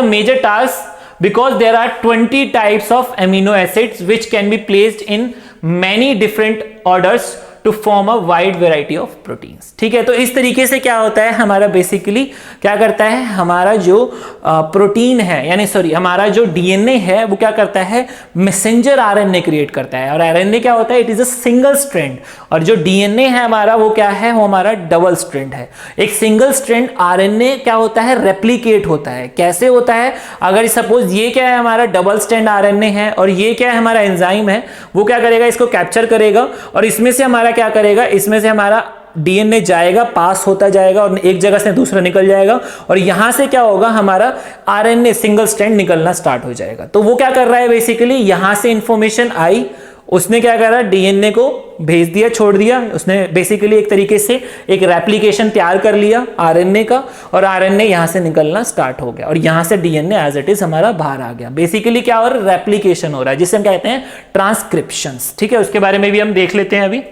major task because there are 20 types of amino acids which can be placed in many different orders to form a wide variety of proteins, ठीक है। तो इस तरीके से क्या होता है, हमारा बेसिकली क्या करता है, हमारा जो प्रोटीन है, यानी सॉरी हमारा जो डीएनए है वो क्या करता है, मैसेंजर आरएनए क्रिएट करता है। और आरएनए क्या होता है, it is a single strand, और जो डीएनए है हमारा वो क्या है, वो हमारा डबल स्ट्रैंड है। एक सिंगल स्ट्रैंड आरएनए क्या होता है, रेप्लिकेट होता है। कैसे होता है, अगर सपोज ये क्या है, हमारा डबल स्ट्रैंड आरएनए है, और ये क्या है, हमारा एंजाइम है, वो क्या करेगा, इसको कैप्चर करेगा, और इसमें से हमारा क्या करेगा, इसमें से हमारा डीएनए जाएगा, पास होता जाएगा, और एक जगह से दूसरा निकल जाएगा, और यहां से क्या होगा, हमारा आरएनए सिंगल स्ट्रैंड निकलना स्टार्ट हो जाएगा। तो वो क्या कर रहा है, बेसिकली यहां से इंफॉर्मेशन आई, उसने क्या करा, डीएनए को भेज दिया, छोड़ दिया, उसने बेसिकली एक तरीके से एक रेप्लिकेशन तैयार कर लिया आरएनए का, और आरएनए यहां से निकलना स्टार्ट हो गया, और यहां से डीएनए एज इट इज हमारा बाहर आ गया। बेसिकली क्या हो रहा है, रेप्लिकेशन हो रहा है, जिसे हम कहते हैं ट्रांसक्रिप्शंस, ठीक है। उसके बारे में भी हम देख लेते हैं अभी,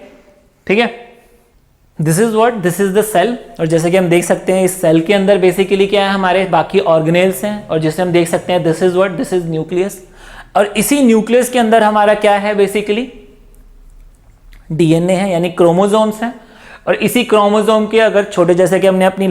ठीक है। दिस इज द सेल, और जैसे कि हम देख सकते हैं इस सेल के अंदर बेसिकली क्या है, हमारे बाकी ऑर्गेनेल्स हैं, और जैसे हम देख सकते हैं दिस इज न्यूक्लियस, और इसी न्यूक्लियस के अंदर हमारा क्या है, बेसिकली डीएनए है, यानी क्रोमोसोम्स हैं। और इसी क्रोमोसोम के अगर छोटे, जैसे कि हमने अपनी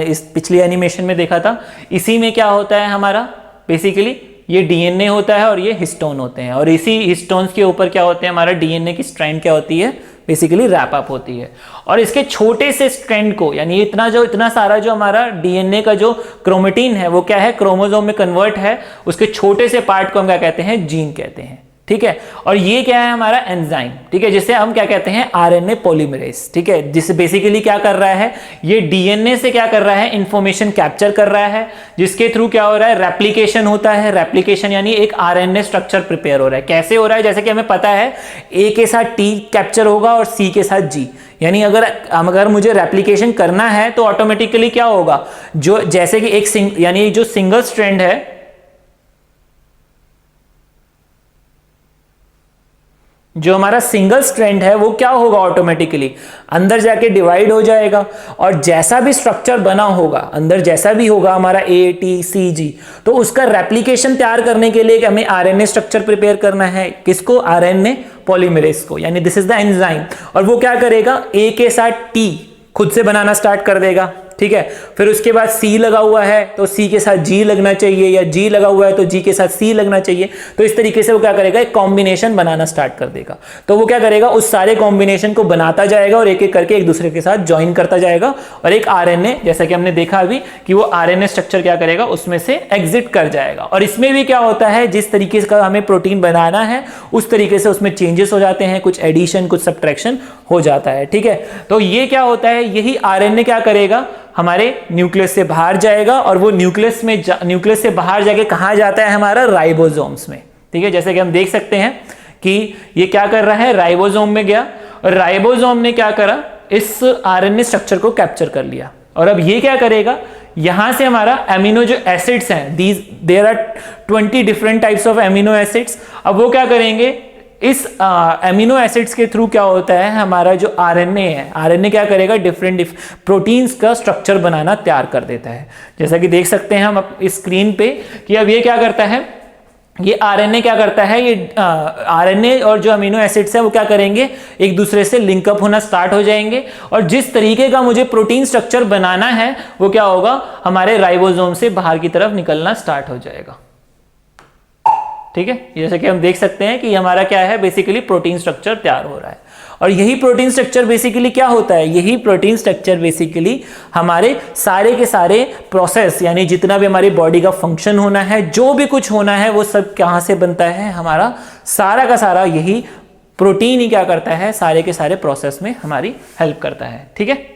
इस पिछली एनिमेशन में देखा था, इसी में क्या होता है, हमारा बेसिकली ये डीएनए होता है और ये हिस्टोन होते हैं, और इसी हिस्टोन्स के ऊपर क्या होते हैं, हमारा डीएनए की स्ट्रैंड क्या होती है, बेसिकली रैप अप होती है। और इसके छोटे से स्ट्रैंड को, यानी इतना सारा जो हमारा डीएनए का जो क्रोमेटिन है वो क्या है, क्रोमोसोम में कन्वर्ट है, उसके छोटे से पार्ट को हम क्या कहते हैं, जीन कहते हैं, ठीक है। और ये क्या है, हमारा एंजाइम, ठीक है, जिसे हम क्या कहते हैं, आरएनए पॉलीमरेज, ठीक है। जिससे बेसिकली क्या कर रहा है, ये डीएनए से क्या कर रहा है, इंफॉर्मेशन कैप्चर कर रहा है, जिसके थ्रू क्या हो रहा है, रेप्लिकेशन होता है। रेप्लिकेशन यानी एक आरएनए स्ट्रक्चर प्रिपेयर हो रहा है। कैसे हो रहा है, जैसे कि हमें पता है ए के साथ टी कैप्चर होगा और सी के साथ जी, यानी अगर मुझे रेप्लिकेशन करना है तो ऑटोमेटिकली क्या होगा, जो जैसे कि यानी जो सिंगल स्ट्रैंड है, जो हमारा सिंगल स्ट्रैंड है वो क्या होगा, ऑटोमेटिकली अंदर जाके डिवाइड हो जाएगा, और जैसा भी स्ट्रक्चर बना होगा अंदर, जैसा भी होगा हमारा ए टी सी जी, तो उसका रेप्लिकेशन तैयार करने के लिए हमें आरएनए स्ट्रक्चर प्रिपेयर करना है। किसको, आरएनए पॉलीमरेज को, यानी दिस इज द एंजाइम। और वो क्या करेगा, ए के साथ टी खुद से बनाना स्टार्ट कर देगा, ठीक है। फिर उसके बाद सी लगा हुआ है तो सी के साथ जी लगना चाहिए, या जी लगा हुआ है तो जी के साथ सी लगना चाहिए। तो इस तरीके से वो क्या करेगा, एक कॉम्बिनेशन बनाना स्टार्ट कर देगा। तो वो क्या करेगा, उस सारे कॉम्बिनेशन को बनाता जाएगा और एक एक करके एक दूसरे के साथ ज्वाइन करता जाएगा, और एक आरएनए, जैसा कि हमने देखा अभी कि वो आरएनए स्ट्रक्चर क्या करेगा, उसमें से एग्जिट कर जाएगा। और इसमें भी क्या होता है, जिस तरीके का हमें प्रोटीन बनाना है उस तरीके से उसमें चेंजेस हो जाते हैं, कुछ एडिशन कुछ सब्ट्रैक्शन हो जाता है, ठीक है। तो ये क्या होता है, यही आरएनए क्या करेगा, हमारे न्यूक्लियस से बाहर जाएगा, और वो न्यूक्लियस से बाहर जाके कहां जाता है, हमारा राइबोसोम्स में, ठीक है। जैसे कि हम देख सकते हैं कि ये क्या कर रहा है, राइबोसोम में गया, और राइबोसोम ने क्या करा, इस आरएनए स्ट्रक्चर को कैप्चर कर लिया। और अब ये क्या करेगा, यहां से हमारा एमिनो जो एसिड्स हैं, there are 20 different types of amino acids. अब वो क्या करेंगे, इस एमिनो एसिड्स के थ्रू क्या होता है, हमारा जो आरएनए है, आरएनए क्या करेगा, डिफरेंट प्रोटीन्स का स्ट्रक्चर बनाना तैयार कर देता है। जैसा कि देख सकते हैं हम इस स्क्रीन पे कि अब ये क्या करता है, ये आरएनए क्या करता है, ये आरएनए और जो अमीनो एसिड्स है वो क्या करेंगे, एक दूसरे से लिंकअप होना स्टार्ट हो जाएंगे, और जिस तरीके का मुझे प्रोटीन स्ट्रक्चर बनाना है वो क्या होगा, हमारे राइबोसोम से बाहर की तरफ निकलना स्टार्ट हो जाएगा। ठीक है, जैसे कि हम देख सकते हैं कि हमारा क्या है, बेसिकली प्रोटीन स्ट्रक्चर तैयार हो रहा है। और यही प्रोटीन स्ट्रक्चर बेसिकली क्या होता है, यही प्रोटीन स्ट्रक्चर बेसिकली हमारे सारे के सारे प्रोसेस, यानी जितना भी हमारी बॉडी का फंक्शन होना है, जो भी कुछ होना है, वो सब कहाँ से बनता है, हमारा सारा का सारा यही प्रोटीन ही क्या करता है, सारे के सारे प्रोसेस में हमारी हेल्प करता है। ठीक है,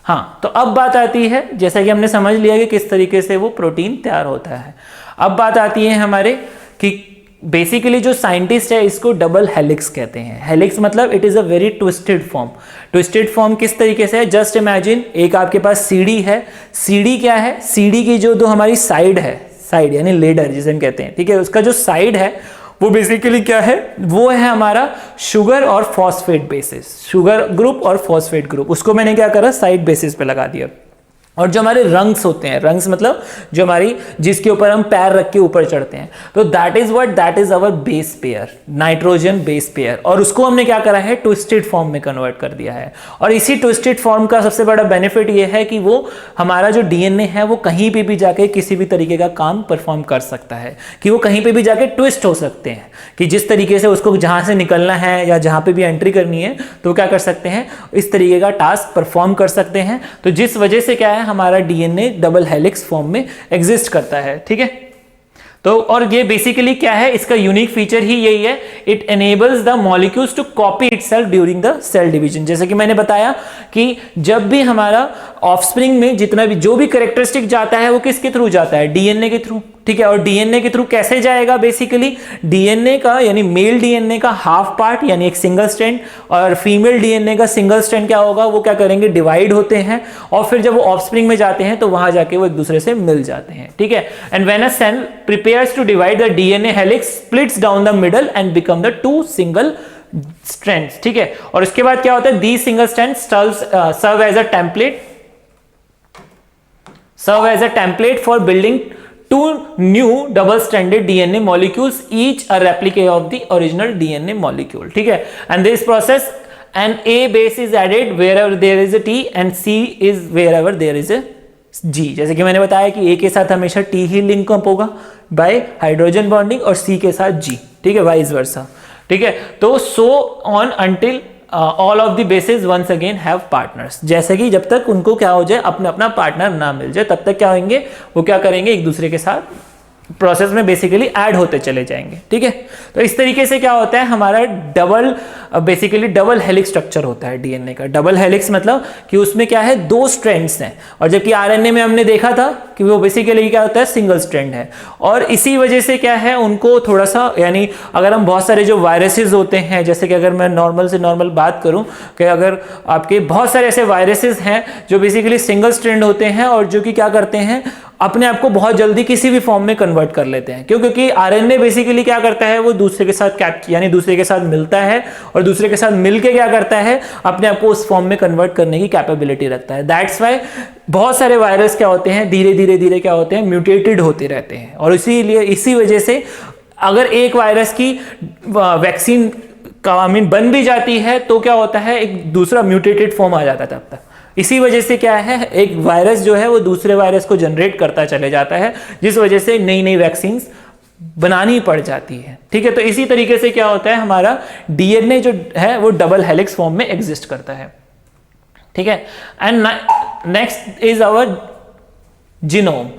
हाँ, तो अब बात आती है, जैसा कि हमने समझ लिया कि किस तरीके से वो प्रोटीन तैयार होता है। अब बात आती है हमारे कि बेसिकली जो साइंटिस्ट है इसको डबल हेलिक्स कहते हैं। हेलिक्स मतलब it is a very twisted form. Twisted form किस तरीके से है, जस्ट इमेजिन एक आपके पास सीढ़ी है। सीढ़ी क्या है, सीढ़ी की जो दो हमारी साइड है, साइड यानी लेडर जिसे हम कहते हैं, ठीक है, उसका जो साइड है वो बेसिकली क्या है, वो है हमारा शुगर और फॉस्फेट बेसिस, शुगर ग्रुप और फॉस्फेट ग्रुप, उसको मैंने क्या करा, साइड बेसिस पे लगा दिया। और जो हमारे रंग्स होते हैं, रंग्स मतलब जो हमारी, जिसके ऊपर हम पैर रख के ऊपर चढ़ते हैं, तो that is what, that is our base pair, nitrogen base pair. और उसको हमने क्या करा है, ट्विस्टेड फॉर्म में कन्वर्ट कर दिया है। और इसी ट्विस्टेड फॉर्म का सबसे बड़ा बेनिफिट ये है कि वो हमारा जो डीएनए है वो कहीं पे भी जाके किसी भी तरीके का काम परफॉर्म कर सकता है, कि वो कहीं पे भी जाके ट्विस्ट हो सकते हैं, कि जिस तरीके से उसको जहां से निकलना है या जहां पे भी एंट्री करनी है तो क्या कर सकते हैं, इस तरीके का टास्क परफॉर्म कर सकते हैं। तो जिस वजह से क्या है, हमारा डीएनए डबल हेलिक्स फॉर्म में एग्जिस्ट करता है। ठीक है, तो और ये बेसिकली क्या है, इसका यूनिक फीचर ही यही है, it enables the molecules to copy itself during the cell division. जैसे कि मैंने बताया कि जब भी हमारा ऑफस्प्रिंग में जितना भी जो भी कैरेक्टरिस्टिक जाता है वो किसके थ्रू जाता है, डीएनए के थ्रू। ठीक है, और डीएनए के थ्रू कैसे जाएगा, बेसिकली डीएनए का यानी मेल डीएनए का हाफ पार्ट यानी एक सिंगल स्ट्रैंड, और फीमेल डीएनए का सिंगल स्ट्रैंड क्या होगा, वो क्या करेंगे, डिवाइड होते हैं, और फिर जब वो ऑफस्प्रिंग में जाते हैं तो वहां जाके वो एक दूसरे से मिल जाते हैं। ठीक है, and when a cell prepares to divide the DNA helix splits down the middle and become the two single strands. ठीक है, और उसके बाद क्या होता है, these single strands serve as a template for building two new double-stranded DNA molecules, each a replica of the original DNA molecule. ठीक है, and this process an A base is added wherever there is a T and C is wherever there is a G। जैसे कि मैंने बताया कि A के साथ हमेशा T ही लिंक अप होगा बाय हाइड्रोजन बॉन्डिंग और C के साथ G। ठीक है, वाइस वर्सा। ठीक है, तो so on until all of the bases once again have partners. जैसे कि जब तक उनको क्या हो जाए, अपना अपना पार्टनर ना मिल जाए, तब तक क्या होंगे, वो क्या करेंगे, एक दूसरे के साथ प्रोसेस में बेसिकली ऐड होते चले जाएंगे। ठीक है, तो इस तरीके से क्या होता है, हमारा बेसिकली डबल हेलिक्स स्ट्रक्चर होता है डीएनए का। डबल हेलिक्स मतलब कि उसमें क्या है, दो स्ट्रैंड्स हैं, और जबकि आरएनए में हमने देखा था कि वो बेसिकली क्या होता है, सिंगल स्ट्रैंड है। और इसी वजह से क्या है, उनको थोड़ा सा, यानी अगर हम बहुत सारे जो वायरसेस होते हैं, जैसे कि अगर मैं नॉर्मल से नॉर्मल बात करूं कि अगर आपके बहुत सारे ऐसे वायरसेस हैं जो बेसिकली सिंगल स्ट्रैंड होते हैं और जो कि क्या करते हैं, अपने आप को बहुत जल्दी किसी भी फॉर्म में कन्वर्ट कर लेते हैं। क्यों? क्योंकि आरएनए बेसिकली क्या करता है, वो दूसरे के साथ यानी दूसरे के साथ मिलता है, और दूसरे के साथ मिलके क्या करता है, अपने आप को उस फॉर्म में कन्वर्ट करने की कैपेबिलिटी रखता है। दैट्स वाई बहुत सारे वायरस क्या होते हैं, धीरे धीरे धीरे क्या होते हैं, म्यूटेटेड होते रहते हैं। और इसीलिए इसी वजह से अगर एक वायरस की वैक्सीन बन भी जाती है तो क्या होता है, एक दूसरा म्यूटेटेड फॉर्म आ जाता है तब तक। इसी वजह से क्या है, एक वायरस जो है वो दूसरे वायरस को जनरेट करता चले जाता है, जिस वजह से नई नई वैक्सीन बनानी पड़ जाती है। ठीक है, तो इसी तरीके से क्या होता है, हमारा डीएनए जो है वो डबल हेलिक्स फॉर्म में एग्जिस्ट करता है। ठीक है, and next is our genome.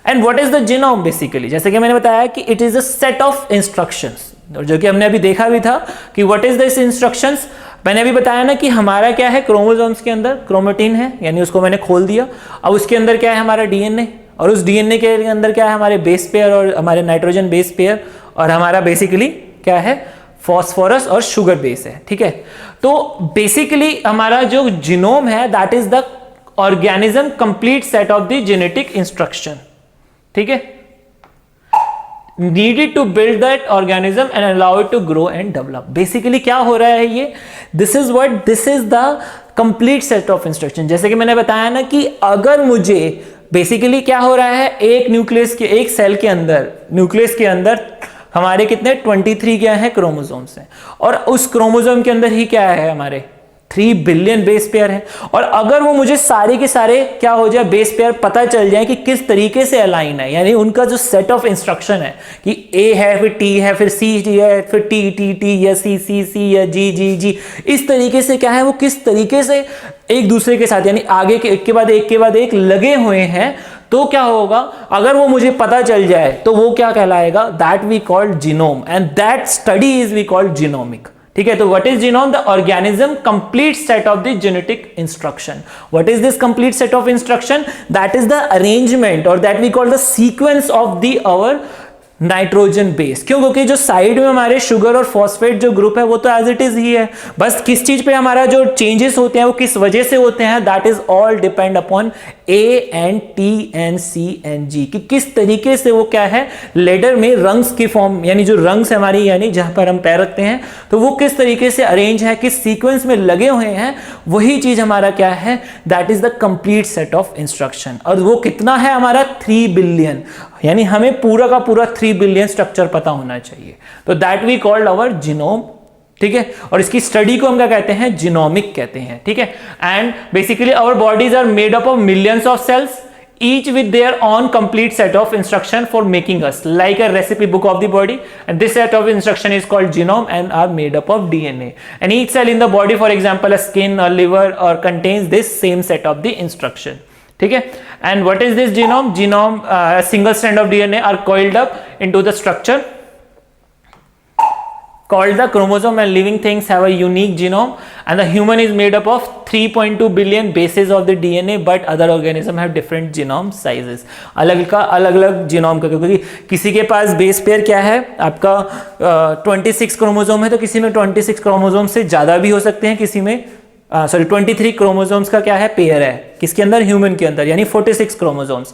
And what is the genome basically, जैसे कि मैंने बताया कि it is a set of instructions, और जो कि हमने अभी देखा भी था कि व्हाट इज दिस इंस्ट्रक्शंस। मैंने अभी बताया ना कि हमारा क्या है, क्रोमोसोम्स के अंदर क्रोमेटिन है, यानी उसको मैंने खोल दिया। अब उसके अंदर क्या है, हमारा डीएनए, और उस डीएनए के अंदर क्या है, हमारे बेस पेयर और हमारे नाइट्रोजन बेस पेयर, और हमारा बेसिकली क्या है, फॉस्फोरस और शुगर बेस है। ठीक है, तो बेसिकली हमारा जो जीनोम है that is the organism complete set of the genetic instruction. ठीक है, needed to build that organism and allow it to grow and develop. Basically क्या हो रहा है ये, this is the complete set of instruction. जैसे कि मैंने बताया ना कि अगर मुझे बेसिकली क्या हो रहा है, एक सेल के अंदर, न्यूक्लियस के अंदर हमारे कितने 23 क्या है क्रोमोसोम्स हैं, और उस क्रोमोसोम के अंदर ही क्या है हमारे 3 बिलियन बेस पेयर है। और अगर वो मुझे सारे के सारे क्या हो जाए बेस पेयर पता चल जाए कि किस तरीके से अलाइन है, यानी उनका जो सेट ऑफ इंस्ट्रक्शन है कि ए है, फिर टी है, फिर सी है, फिर टी टी टी या सी सी सी या जी जी जी, इस तरीके से क्या है वो किस तरीके से एक दूसरे के साथ यानी आगे के एक के बाद एक लगे हुए हैं, तो क्या होगा अगर वो मुझे पता चल जाए तो वो क्या कहलाएगा, that we called genome, and that study is we called genomic. ठीक है, तो what is genome? The organism complete set of the genetic instruction. What is this complete set of instruction? That is the arrangement or that we call the sequence of the our nitrogen base. क्यों? क्योंकि जो साइड में हमारे शुगर और फॉस्फेट जो ग्रुप है वो तो एज इट इज ही है, बस किस चीज पे हमारा जो चेंजेस होते हैं वो किस वजह से होते हैं, that is all depend upon A and T and C and G, कि किस तरीके से वो क्या है लेडर में रंग्स की फॉर्म, यानी जो रंग्स हमारी यानी जहां पर हम पैर रखते हैं तो वो किस तरीके से अरेंज है, किस सीक्वेंस में लगे हुए हैं, वही चीज हमारा क्या है, that is the complete set of instruction. और वो कितना है हमारा 3 बिलियन, यानी हमें पूरा का पूरा 3 बिलियन स्ट्रक्चर पता होना चाहिए। तो that we called our genome. ठीक है, और इसकी स्टडी को हम क्या कहते हैं, जीनोमिक कहते हैं। ठीक है, and basically our bodies are made up of millions of cells, each with their own complete set of instruction for making us, like a recipe book of the body, and this set of instruction is called genome and are made up of DNA, and each cell in the body, for example a skin or liver, or contains this same set of the instruction. ठीक है, and what is this genome? Genome, a single strand of DNA are coiled up into the structure called the chromosome, and living things have a unique genome, and the human is made up of 3.2 billion bases of the DNA, but other organism have different genome sizes. अलग अलग जीनोम का, क्योंकि किसी के पास बेस पेयर क्या है आपका 26 क्रोमोसोम है, तो किसी में 26 क्रोमोसोम से ज्यादा भी हो सकते हैं, किसी में 23 क्रोमोसोम्स का क्या है पेयर है, किसके अंदर, ह्यूमन के अंदर, यानी 46 क्रोमोसोम्स।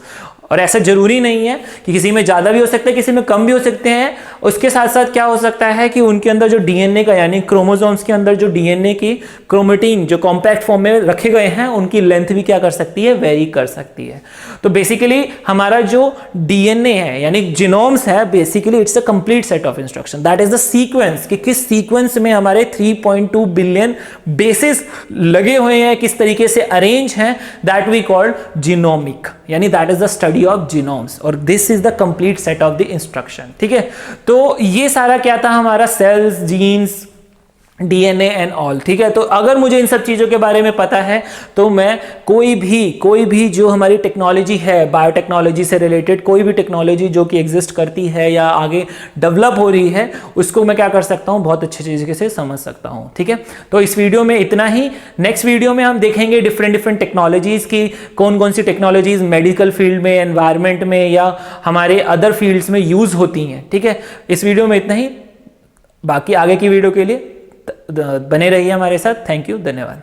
और ऐसा जरूरी नहीं है कि किसी में ज्यादा भी हो सकता है, किसी में कम भी हो सकते हैं। उसके साथ साथ क्या हो सकता है कि उनके अंदर जो डीएनए का, यानी क्रोमोसोम्स के अंदर जो डीएनए की क्रोमेटिन जो कॉम्पैक्ट फॉर्म में रखे गए हैं, उनकी लेंथ भी क्या कर सकती है, वेरी कर सकती है। तो बेसिकली हमारा जो डीएनए है यानी जीनोम्स है, basically it's a complete set of instruction, that is the sequence, कि किस सीक्वेंस में हमारे 3.2 बिलियन बेसिस लगे हुए हैं, किस तरीके से अरेंज हैं, दैट वी कॉल्ड जीनोमिक, यानी that is the study of genomes, और this is the complete set of the instruction. ठीक है, तो ये सारा क्या था हमारा cells, genes, DNA and all. ठीक है, तो अगर मुझे इन सब चीजों के बारे में पता है तो मैं कोई भी जो हमारी टेक्नोलॉजी है, बायोटेक्नोलॉजी से रिलेटेड कोई भी टेक्नोलॉजी जो कि एग्जिस्ट करती है या आगे डेवलप हो रही है, उसको मैं क्या कर सकता हूं, बहुत अच्छे तरीके से समझ सकता हूं। ठीक है, तो इस वीडियो में इतना ही। नेक्स्ट वीडियो में हम देखेंगे डिफरेंट टेक्नोलॉजीज की, कौन कौन सी टेक्नोलॉजीज मेडिकल फील्ड में, एनवायरमेंट में या हमारे अदर फील्ड्स में यूज होती हैं। ठीक है, इस वीडियो में इतना ही। बाकी आगे की वीडियो के लिए बने रहिए हमारे साथ। थैंक यू, धन्यवाद।